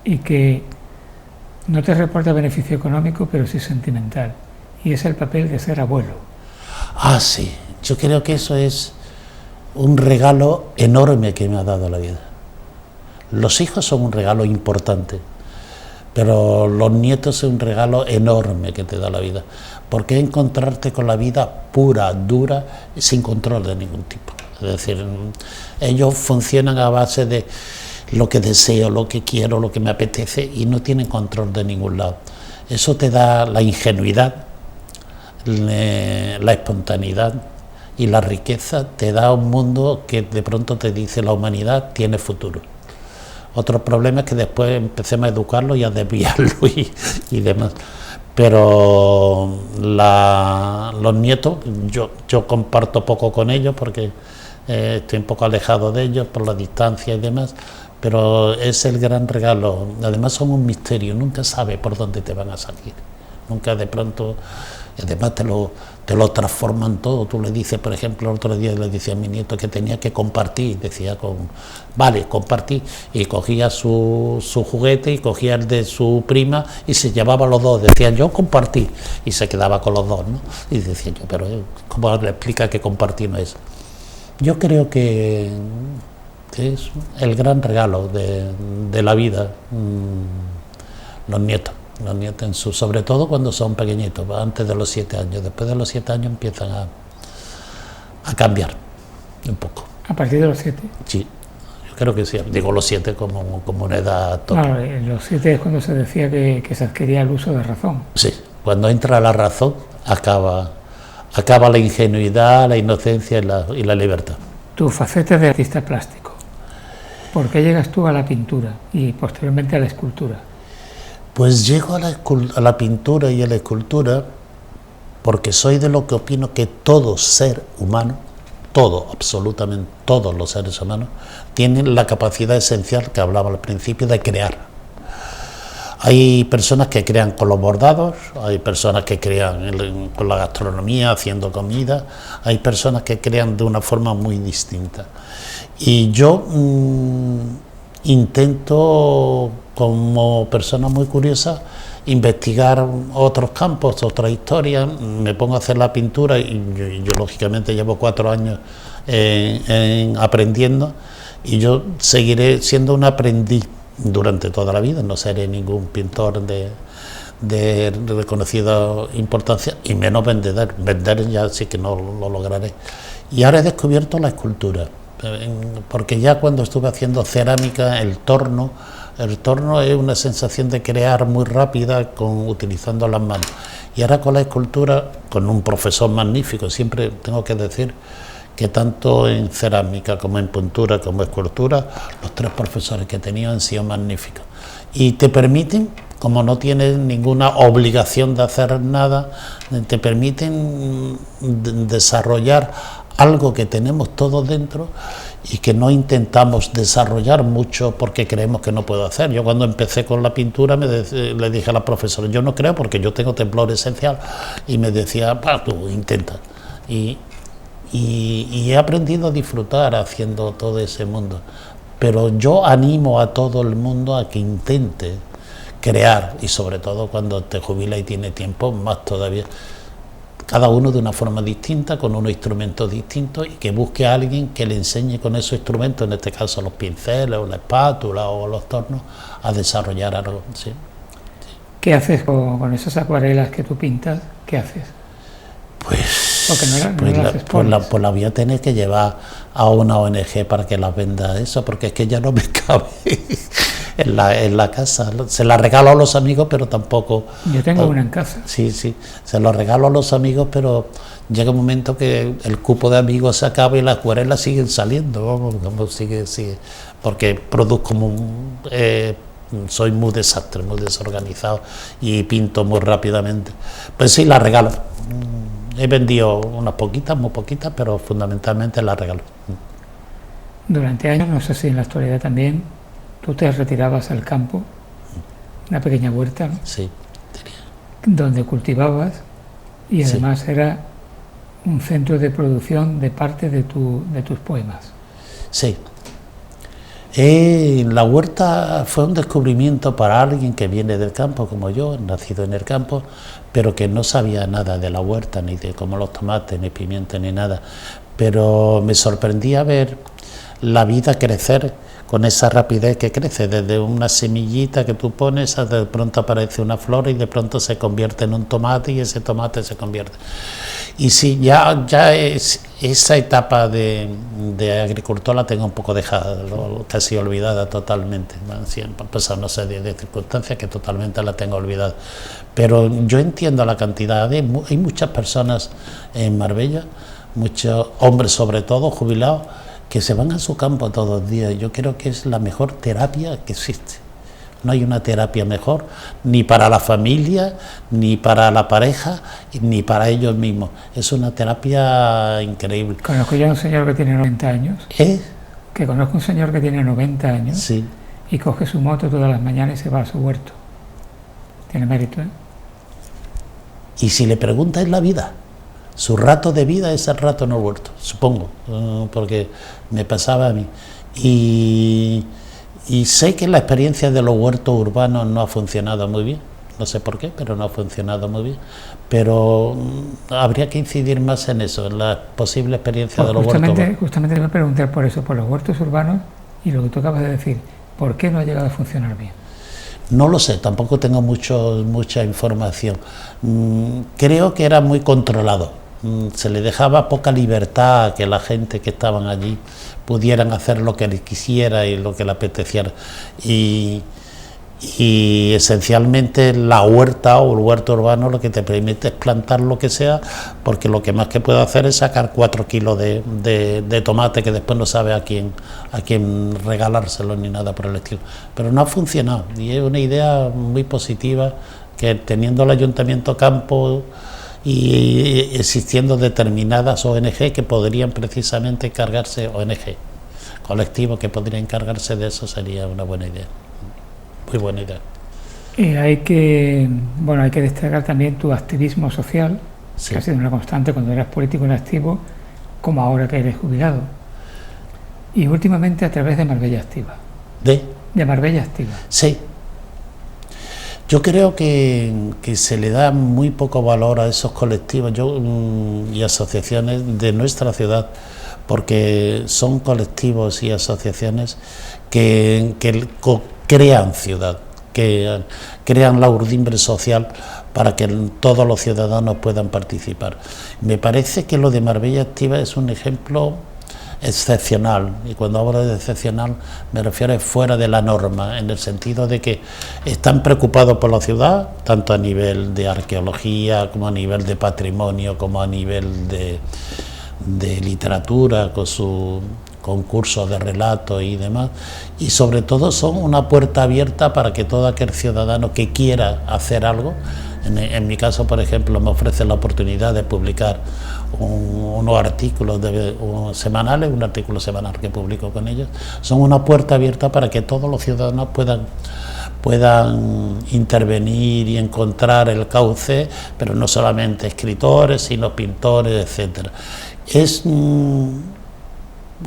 y que no te reporta beneficio económico, pero sí sentimental, y es el papel de ser abuelo. Ah, sí, yo creo que eso es un regalo enorme que me ha dado la vida. Los hijos son un regalo importante, pero los nietos son un regalo enorme que te da la vida, porque es encontrarte con la vida pura, dura, sin control de ningún tipo. Es decir, ellos funcionan a base de lo que deseo, lo que quiero, lo que me apetece, y no tienen control de ningún lado. Eso te da la ingenuidad, la espontaneidad y la riqueza, te da un mundo que de pronto te dice la humanidad tiene futuro. Otro problema es que después empecemos a educarlo y a desviarlo y demás. Pero los nietos, yo comparto poco con ellos porque estoy un poco alejado de ellos por la distancia y demás, pero es el gran regalo. Además son un misterio, nunca sabes por dónde te van a salir. Nunca de pronto, además te lo transforman todo. Tú le dices, por ejemplo, el otro día le decía a mi nieto que tenía que compartir, decía vale, compartí, y cogía su juguete y cogía el de su prima y se llevaba los dos, decía yo compartí, y se quedaba con los dos, ¿no? Y decía yo, pero ¿cómo le explica que compartir no es? Yo creo que es el gran regalo de la vida, los nietos, sobre todo cuando son pequeñitos, antes de los 7 años. Después de los 7 años empiezan a cambiar un poco. ¿A partir de los 7? Sí, yo creo que sí. Digo los 7 como una edad top. Claro, los 7 es cuando se decía que se adquiría el uso de razón. Sí, cuando entra la razón acaba la ingenuidad, la inocencia y la libertad. Tu faceta de artista plástico, ¿por qué llegas tú a la pintura y posteriormente a la escultura? Pues llego a la pintura y a la escultura porque soy de lo que opino que todo ser humano, absolutamente todos los seres humanos, tienen la capacidad esencial que hablaba al principio de crear. Hay personas que crean con los bordados, hay personas que crean con la gastronomía, haciendo comida, hay personas que crean de una forma muy distinta. Y yo intento como persona muy curiosa, investigar otros campos, otras historias. Me pongo a hacer la pintura y yo lógicamente llevo 4 años aprendiendo, y yo seguiré siendo un aprendiz durante toda la vida. No seré ningún pintor de reconocida importancia, y menos vendedor. Vender ya sí que no lo lograré. Y ahora he descubierto la escultura, porque ya cuando estuve haciendo cerámica, el torno es una sensación de crear muy rápida utilizando las manos. Y ahora con la escultura, con un profesor magnífico, siempre tengo que decir que tanto en cerámica como en pintura como en escultura, los 3 profesores que he tenido han sido magníficos. Y te permiten, como no tienes ninguna obligación de hacer nada, te permiten desarrollar algo que tenemos todos dentro y que no intentamos desarrollar mucho porque creemos que no puedo hacer. Yo cuando empecé con la pintura le dije a la profesora, yo no creo porque yo tengo temblor esencial, y me decía, tú intenta. Y he aprendido a disfrutar haciendo todo ese mundo, pero yo animo a todo el mundo a que intente crear, y sobre todo cuando te jubilas y tienes tiempo, más todavía, cada uno de una forma distinta, con unos instrumentos distintos, y que busque a alguien que le enseñe con esos instrumentos, en este caso los pinceles o la espátula o los tornos, a desarrollar algo. ¿Sí? ¿Qué haces con esas acuarelas que tú pintas? ¿Qué haces? Pues la voy a tener que llevar a una ONG para que las venda eso, porque es que ya no me cabe en la casa. Se la regalo a los amigos, pero tampoco... Yo tengo una en casa. Sí, se lo regalo a los amigos, pero llega un momento que el cupo de amigos se acaba y las acuarelas siguen saliendo, sigue, porque produzco soy muy desastre, muy desorganizado, y pinto muy rápidamente. Pues sí, las regalo. He vendido unas poquitas, muy poquitas, pero fundamentalmente las regalo. Durante años, no sé si en la actualidad también, tú te retirabas al campo, una pequeña huerta, ¿no? Sí. Donde cultivabas, y además era un centro de producción de parte de tus poemas. Sí. La huerta fue un descubrimiento para alguien que viene del campo, como yo, nacido en el campo, pero que no sabía nada de la huerta, ni de cómo los tomates, ni pimientos, ni nada. Pero me sorprendía ver la vida crecer con esa rapidez que crece, desde una semillita que tú pones, de pronto aparece una flor y de pronto se convierte en un tomate, y ese tomate se convierte. Y sí, ya esa etapa de agricultor la tengo un poco dejada, casi olvidada totalmente. Han pasado una serie de circunstancias que totalmente la tengo olvidada. Pero yo entiendo la cantidad hay muchas personas en Marbella, muchos hombres sobre todo, jubilados, que se van a su campo todos los días. Yo creo que es la mejor terapia que existe. No hay una terapia mejor, ni para la familia, ni para la pareja, ni para ellos mismos. Es una terapia increíble. Conozco ya un señor que tiene 90 años. Que conozco un señor que tiene 90 años. Sí. Y coge su moto todas las mañanas y se va a su huerto. Tiene mérito, ¿eh? Y si le preguntas la vida, su rato de vida es el rato en el huerto, supongo, porque me pasaba a mí. Y sé que la experiencia de los huertos urbanos no ha funcionado muy bien, no sé por qué, pero no ha funcionado muy bien. Pero habría que incidir más en eso, en la posible experiencia de los huertos urbanos. Justamente me voy a preguntar por eso, por los huertos urbanos, y lo que tú acabas de decir, ¿por qué no ha llegado a funcionar bien? No lo sé, tampoco tengo mucha información. Creo que era muy controlado. Se le dejaba poca libertad a que la gente que estaban allí pudieran hacer lo que les quisiera y lo que les apeteciera. Y esencialmente la huerta o el huerto urbano lo que te permite es plantar lo que sea, porque lo que más que puedo hacer es sacar 4 kilos de tomate que después no sabe a quién regalárselo ni nada por el estilo. Pero no ha funcionado, y es una idea muy positiva que, teniendo el Ayuntamiento Campo y existiendo determinadas ONG que podrían precisamente encargarse, ONG, colectivos que podrían encargarse de eso, sería una buena idea. Muy buena idea. Hay que destacar también tu activismo social, sí, que ha sido una constante cuando eras político en activo, como ahora que eres jubilado. Y últimamente a través de Marbella Activa. ¿De Marbella Activa? Sí. Yo creo que se le da muy poco valor a esos colectivos y asociaciones de nuestra ciudad, porque son colectivos y asociaciones que crean ciudad, que crean la urdimbre social para que todos los ciudadanos puedan participar. Me parece que lo de Marbella Activa es un ejemplo excepcional, y cuando hablo de excepcional me refiero a fuera de la norma, en el sentido de que están preocupados por la ciudad, tanto a nivel de arqueología, como a nivel de patrimonio, como a nivel de literatura, con su concursos de relatos y demás, y sobre todo son una puerta abierta para que todo aquel ciudadano que quiera hacer algo, en mi caso, por ejemplo, me ofrecen la oportunidad de publicar unos artículos semanales, un artículo semanal que publico con ellos, son una puerta abierta para que todos los ciudadanos puedan intervenir y encontrar el cauce, pero no solamente escritores, sino pintores, etcétera.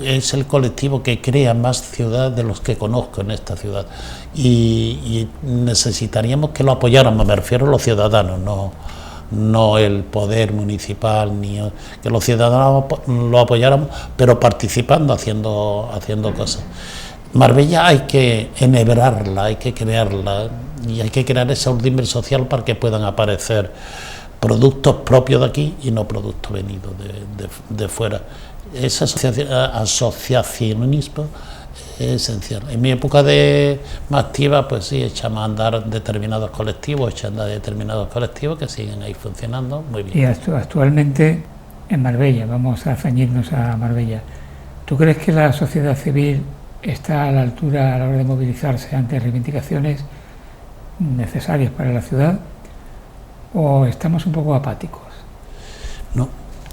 Es el colectivo que crea más ciudad de los que conozco en esta ciudad, y necesitaríamos que lo apoyáramos, me refiero a los ciudadanos, no el poder municipal, que los ciudadanos lo apoyáramos, pero participando, haciendo cosas. Marbella hay que enhebrarla, hay que crearla, y hay que crear esa urdimbre social para que puedan aparecer productos propios de aquí y no productos venidos de fuera. Ese asociacionismo es esencial. En mi época más activa, pues sí, echamos a andar determinados colectivos, que siguen ahí funcionando muy bien. Y actualmente en Marbella, vamos a ceñirnos a Marbella, ¿tú crees que la sociedad civil está a la altura a la hora de movilizarse ante reivindicaciones necesarias para la ciudad, o estamos un poco apáticos? No,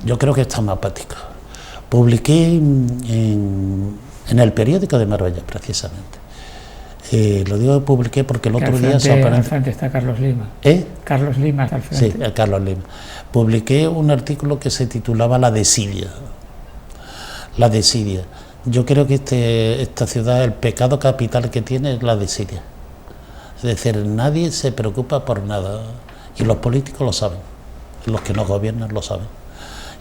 yo creo que estamos apáticos. Publiqué en el periódico de Marbella, precisamente. Lo digo que publiqué porque el otro día... Al frente está Carlos Lima. Carlos Lima está al frente. Sí, Carlos Lima. Publiqué un artículo que se titulaba La desidia. La desidia. Yo creo que esta ciudad, el pecado capital que tiene es la desidia. Es decir, nadie se preocupa por nada, y los políticos lo saben, los que nos gobiernan lo saben.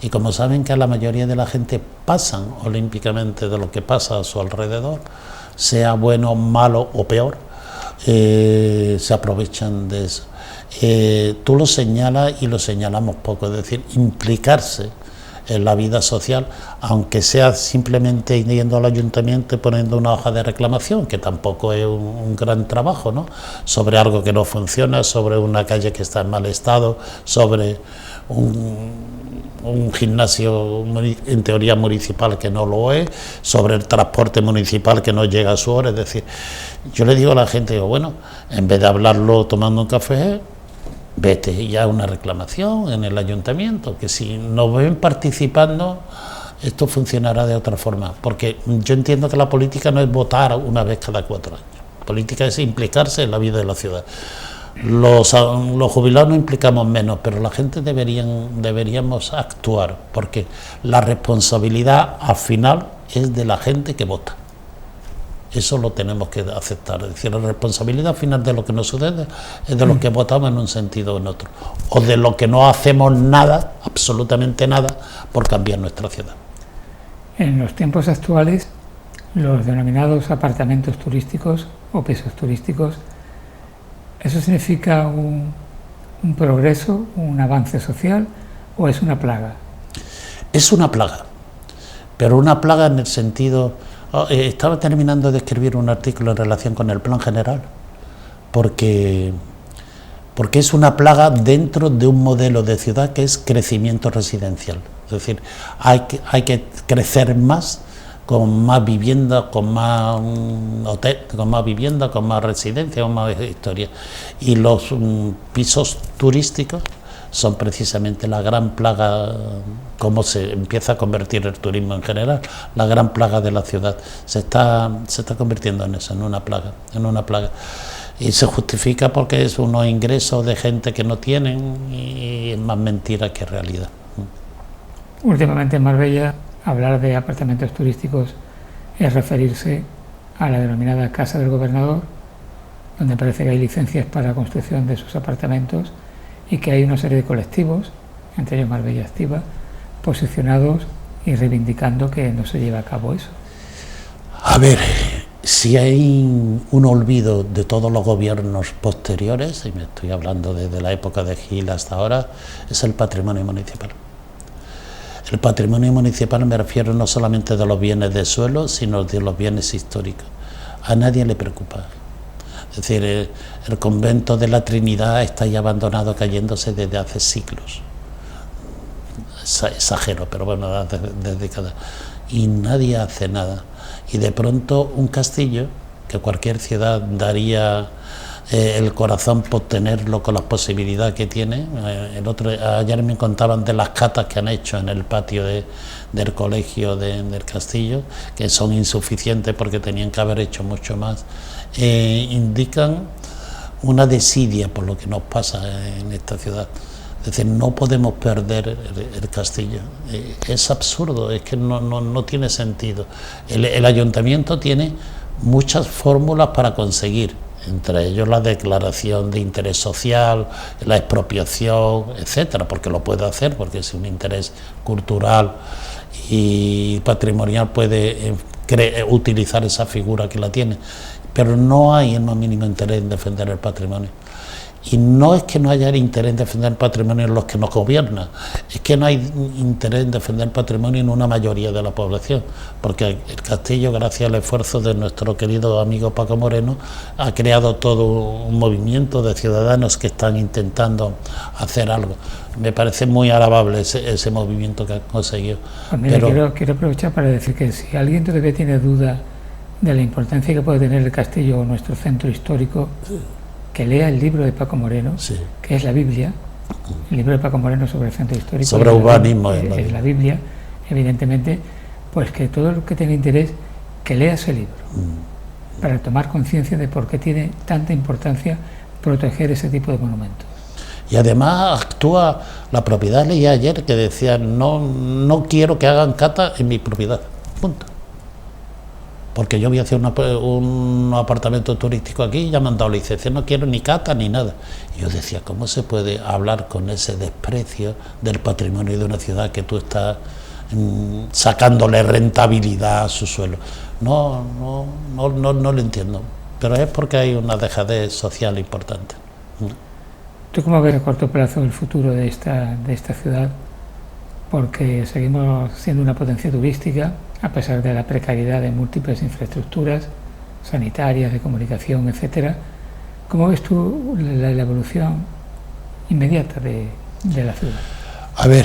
Y como saben que a la mayoría de la gente pasan olímpicamente de lo que pasa a su alrededor, sea bueno, malo o peor, se aprovechan de eso. Tú lo señalas y lo señalamos poco, es decir, implicarse en la vida social, aunque sea simplemente yendo al ayuntamiento y poniendo una hoja de reclamación, que tampoco es un gran trabajo, ¿no?, sobre algo que no funciona, sobre una calle que está en mal estado, sobre un gimnasio en teoría municipal que no lo es, sobre el transporte municipal que no llega a su hora. Es decir, yo le digo a la gente, bueno, en vez de hablarlo tomando un café, vete ya a una reclamación en el ayuntamiento, que si nos ven participando, esto funcionará de otra forma, porque yo entiendo que la política no es votar una vez cada 4 años, la política es implicarse en la vida de la ciudad. Los jubilados nos implicamos menos, pero la gente deberíamos actuar, porque la responsabilidad al final es de la gente que vota. Eso lo tenemos que aceptar, es decir, la responsabilidad final de lo que nos sucede es de los que votamos en un sentido o en otro, o de lo que no hacemos nada, absolutamente nada, por cambiar nuestra ciudad. En los tiempos actuales, los denominados apartamentos turísticos o pisos turísticos, ¿eso significa un progreso, un avance social, o es una plaga? Es una plaga, pero una plaga en el sentido... estaba terminando de escribir un artículo en relación con el plan general, porque es una plaga dentro de un modelo de ciudad que es crecimiento residencial. Es decir, hay que crecer más, con más vivienda, con más hotel, con más vivienda, con más residencia, con más historia. Y los pisos turísticos son precisamente la gran plaga, como se empieza a convertir el turismo en general, la gran plaga de la ciudad. Se está convirtiendo en eso, en una plaga. Y se justifica porque es unos ingresos de gente que no tienen, y es más mentira que realidad. Últimamente en Marbella, hablar de apartamentos turísticos es referirse a la denominada Casa del Gobernador donde parece que hay licencias para la construcción de esos apartamentos y que hay una serie de colectivos, entre ellos Marbella Activa, posicionados y reivindicando que no se lleve a cabo eso. A ver, si hay un olvido de todos los gobiernos posteriores, y me estoy hablando desde la época de Gil hasta ahora, es el patrimonio municipal. El patrimonio municipal me refiero no solamente de los bienes de suelo, sino de los bienes históricos. A nadie le preocupa. Es decir, el convento de la Trinidad está ya abandonado, cayéndose desde hace siglos. Exagero, pero bueno, desde décadas. Y nadie hace nada. Y de pronto un castillo, que cualquier ciudad daría el corazón por tenerlo con las posibilidades que tiene. Ayer me contaban de las catas que han hecho en el patio del colegio del castillo, que son insuficientes porque tenían que haber hecho mucho más. Indican una desidia por lo que nos pasa en esta ciudad. Es decir, no podemos perder el castillo. Es absurdo, es que no tiene sentido. El ayuntamiento tiene muchas fórmulas para conseguir, entre ellos la declaración de interés social, la expropiación, etcétera, porque lo puede hacer, porque es un interés cultural y patrimonial, puede utilizar esa figura que la tiene, pero no hay el más mínimo interés en defender el patrimonio. Y no es que no haya interés en defender el patrimonio en los que nos gobiernan, es que no hay interés en defender el patrimonio en una mayoría de la población, porque el castillo, gracias al esfuerzo de nuestro querido amigo Paco Moreno, ha creado todo un movimiento de ciudadanos que están intentando hacer algo. Me parece muy alabable ese movimiento que han conseguido. Pues mira, quiero aprovechar para decir que si alguien todavía tiene duda de la importancia que puede tener el castillo o nuestro centro histórico, que lea el libro de Paco Moreno, sí, que es la Biblia, el libro de Paco Moreno sobre el centro histórico. Sobre urbanismo. Es la Biblia, evidentemente, pues que todo el que tenga interés, que lea ese libro, para tomar conciencia de por qué tiene tanta importancia proteger ese tipo de monumentos. Y además actúa la propiedad. Leí ayer que decía, no quiero que hagan cata en mi propiedad, punto. Porque yo voy a hacer un apartamento turístico aquí y ya me han dado licencia, no quiero ni cata ni nada. Y yo decía, ¿cómo se puede hablar con ese desprecio del patrimonio de una ciudad que tú estás sacándole rentabilidad a su suelo? No lo entiendo, pero es porque hay una dejadez social importante. ¿Tú cómo ves a corto plazo el futuro de esta ciudad? Porque seguimos siendo una potencia turística, a pesar de la precariedad de múltiples infraestructuras sanitarias, de comunicación, etcétera. ¿Cómo ves tú la evolución inmediata de la ciudad? A ver,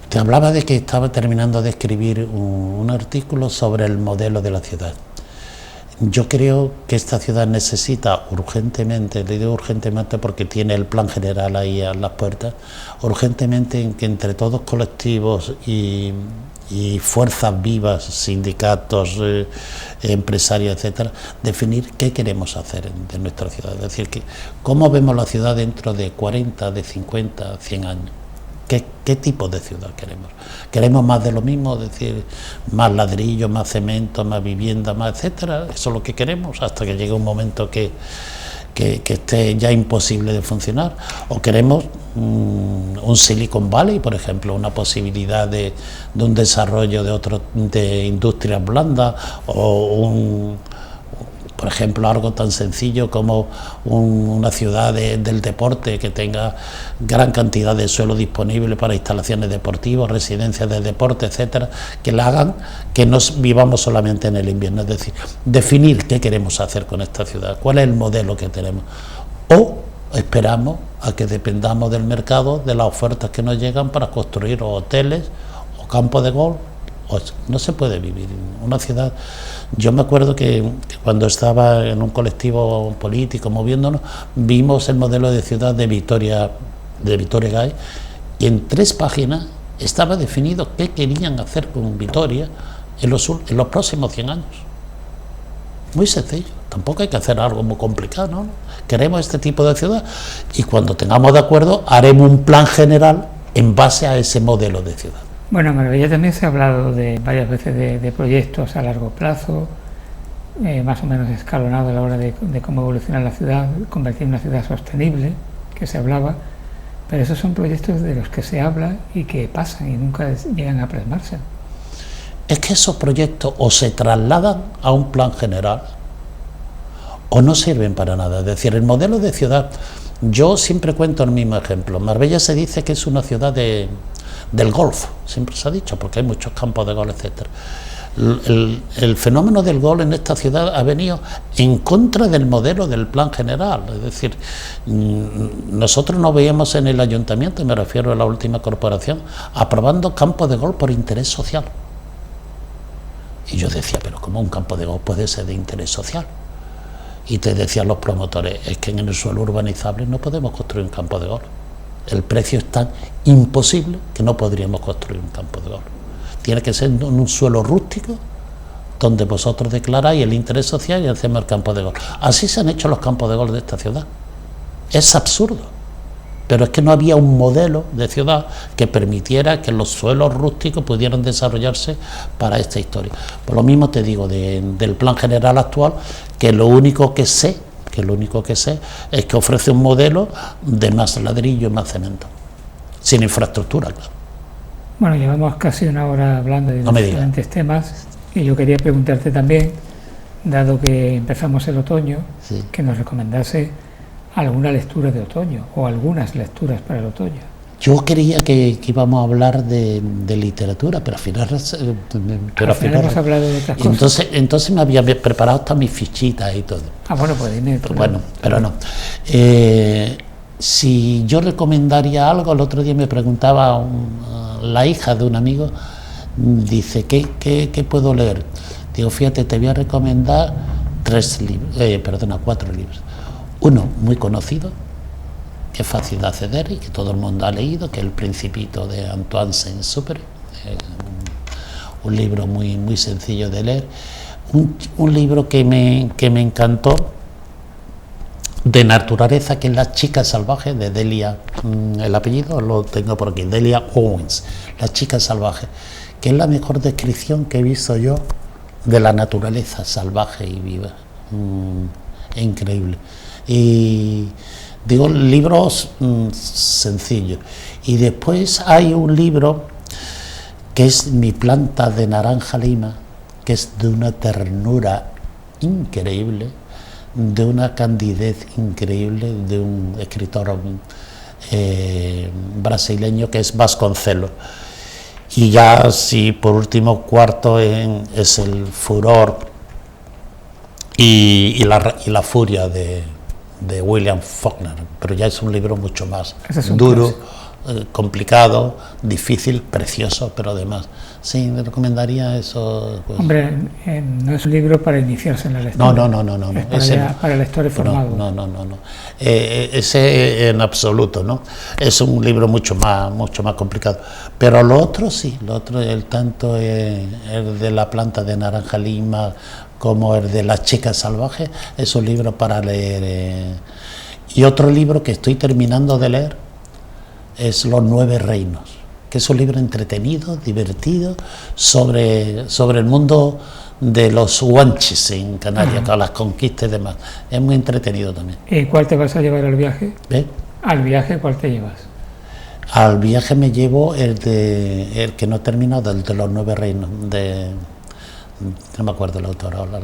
te hablaba de que estaba terminando de escribir un artículo sobre el modelo de la ciudad. Yo creo que esta ciudad necesita urgentemente, le digo urgentemente porque tiene el plan general ahí a las puertas, urgentemente en que entre todos colectivos y fuerzas vivas, sindicatos, empresarios, etcétera, definir qué queremos hacer de nuestra ciudad. Es decir, cómo vemos la ciudad dentro de 40, de 50, 100 años. ¿Qué tipo de ciudad queremos? ¿Queremos más de lo mismo? Es decir, más ladrillo, más cemento, más vivienda, más etcétera. Eso es lo que queremos hasta que llegue un momento que esté ya imposible de funcionar. ¿O queremos un Silicon Valley, por ejemplo, una posibilidad de un desarrollo de industrias blandas, o por ejemplo, algo tan sencillo como una ciudad del deporte que tenga gran cantidad de suelo disponible para instalaciones deportivas, residencias de deporte, etcétera, que la hagan que no vivamos solamente en el invierno? Es decir, definir qué queremos hacer con esta ciudad, cuál es el modelo que tenemos. O esperamos a que dependamos del mercado, de las ofertas que nos llegan para construir hoteles o campos de golf. No se puede vivir en una ciudad. Yo me acuerdo que cuando estaba en un colectivo político moviéndonos, vimos el modelo de ciudad de Vitoria Gasteiz, y en 3 páginas estaba definido qué querían hacer con Vitoria en los próximos 100 años. Muy sencillo, tampoco hay que hacer algo muy complicado, ¿no? Queremos este tipo de ciudad y cuando tengamos de acuerdo haremos un plan general en base a ese modelo de ciudad. Bueno, en Marbella también se ha hablado varias veces de proyectos a largo plazo, más o menos escalonado a la hora de cómo evolucionar la ciudad, convertir en una ciudad sostenible, que se hablaba, pero esos son proyectos de los que se habla y que pasan y nunca llegan a plasmarse. Es que esos proyectos o se trasladan a un plan general o no sirven para nada. Es decir, el modelo de ciudad, yo siempre cuento el mismo ejemplo. Marbella se dice que es una ciudad del golf, siempre se ha dicho, porque hay muchos campos de golf, etcétera. El fenómeno del golf en esta ciudad ha venido en contra del modelo del plan general. Es decir, nosotros no veíamos en el ayuntamiento, me refiero a la última corporación, aprobando campos de golf por interés social. Y yo decía, pero ¿cómo un campo de golf puede ser de interés social? Y te decían los promotores, es que en el suelo urbanizable no podemos construir un campo de golf. El precio es tan imposible que no podríamos construir un campo de golf. Tiene que ser en un suelo rústico donde vosotros declaráis el interés social y hacemos el campo de golf. Así se han hecho los campos de golf de esta ciudad. Es absurdo, pero es que no había un modelo de ciudad que permitiera que los suelos rústicos pudieran desarrollarse para esta historia. Por lo mismo te digo del plan general actual, que lo único que sé es que ofrece un modelo de más ladrillo y más cemento, sin infraestructura, claro. Bueno, llevamos casi una hora hablando de diferentes temas y yo quería preguntarte también, dado que empezamos el otoño, sí, que nos recomendase alguna lectura de otoño o algunas lecturas para el otoño. Yo creía que íbamos a hablar de literatura, pero al final hemos hablado de otras cosas. Entonces me había preparado hasta mis fichitas y todo. Ah, bueno, pues dime. Bueno, pero no. Si yo recomendaría algo, el otro día me preguntaba la hija de un amigo, dice, ¿qué puedo leer? Digo, fíjate, te voy a recomendar 4 libros. Uno muy conocido, que es fácil de acceder y que todo el mundo ha leído, que es El Principito de Antoine Saint-Exupéry, un libro muy, muy sencillo de leer. Un libro que me encantó, de naturaleza, que es La chica salvaje, de Delia, el apellido lo tengo por aquí, Delia Owens, La chica salvaje, que es la mejor descripción que he visto yo de la naturaleza salvaje y viva. Increíble. Y digo, libros sencillos. Y después hay un libro que es Mi planta de naranja lima, que es de una ternura increíble, de una candidez increíble, de un escritor brasileño que es Vasconcelos. Y ya, sí, por último, cuarto es El furor y la furia de William Faulkner, pero ya es un libro mucho más duro, complicado, difícil, precioso, pero además, sí, me recomendaría eso. Pues. Hombre, no es un libro para iniciarse en la lectura. No. Es para lectores formados. No. Ese en absoluto, ¿no? Es un libro mucho más complicado. Pero lo otro sí, tanto el de La planta de naranja lima como el de La chica salvaje, es un libro para leer. Y otro libro que estoy terminando de leer es Los 9 reinos, que es un libro entretenido, divertido, sobre el mundo de los guanches en Canarias, con las conquistas y demás. Es muy entretenido también. ¿Y cuál te vas a llevar al viaje? ¿Al viaje cuál te llevas? Al viaje me llevo el que no he terminado, el de Los 9 reinos, no me acuerdo el autor ahora,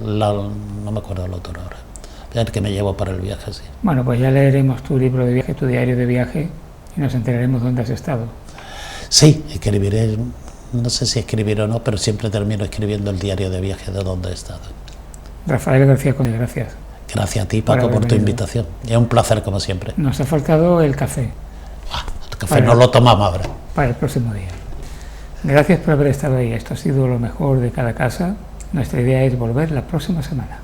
el que me llevo para el viaje, sí. Bueno, pues ya leeremos tu libro de viaje, tu diario de viaje, y nos enteraremos dónde has estado. Sí, escribiré, no sé si escribiré o no, pero siempre termino escribiendo el diario de viaje de dónde he estado. Rafael García Conde, gracias. Gracias a ti, Paco, por tu invitación. Es un placer, como siempre. Nos ha faltado el café. El café no lo tomamos ahora. Para el próximo día. Gracias por haber estado ahí. Esto ha sido lo mejor de cada casa. Nuestra idea es volver la próxima semana.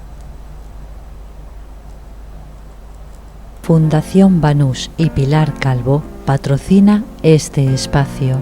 Fundación Banús y Pilar Calvo patrocina este espacio.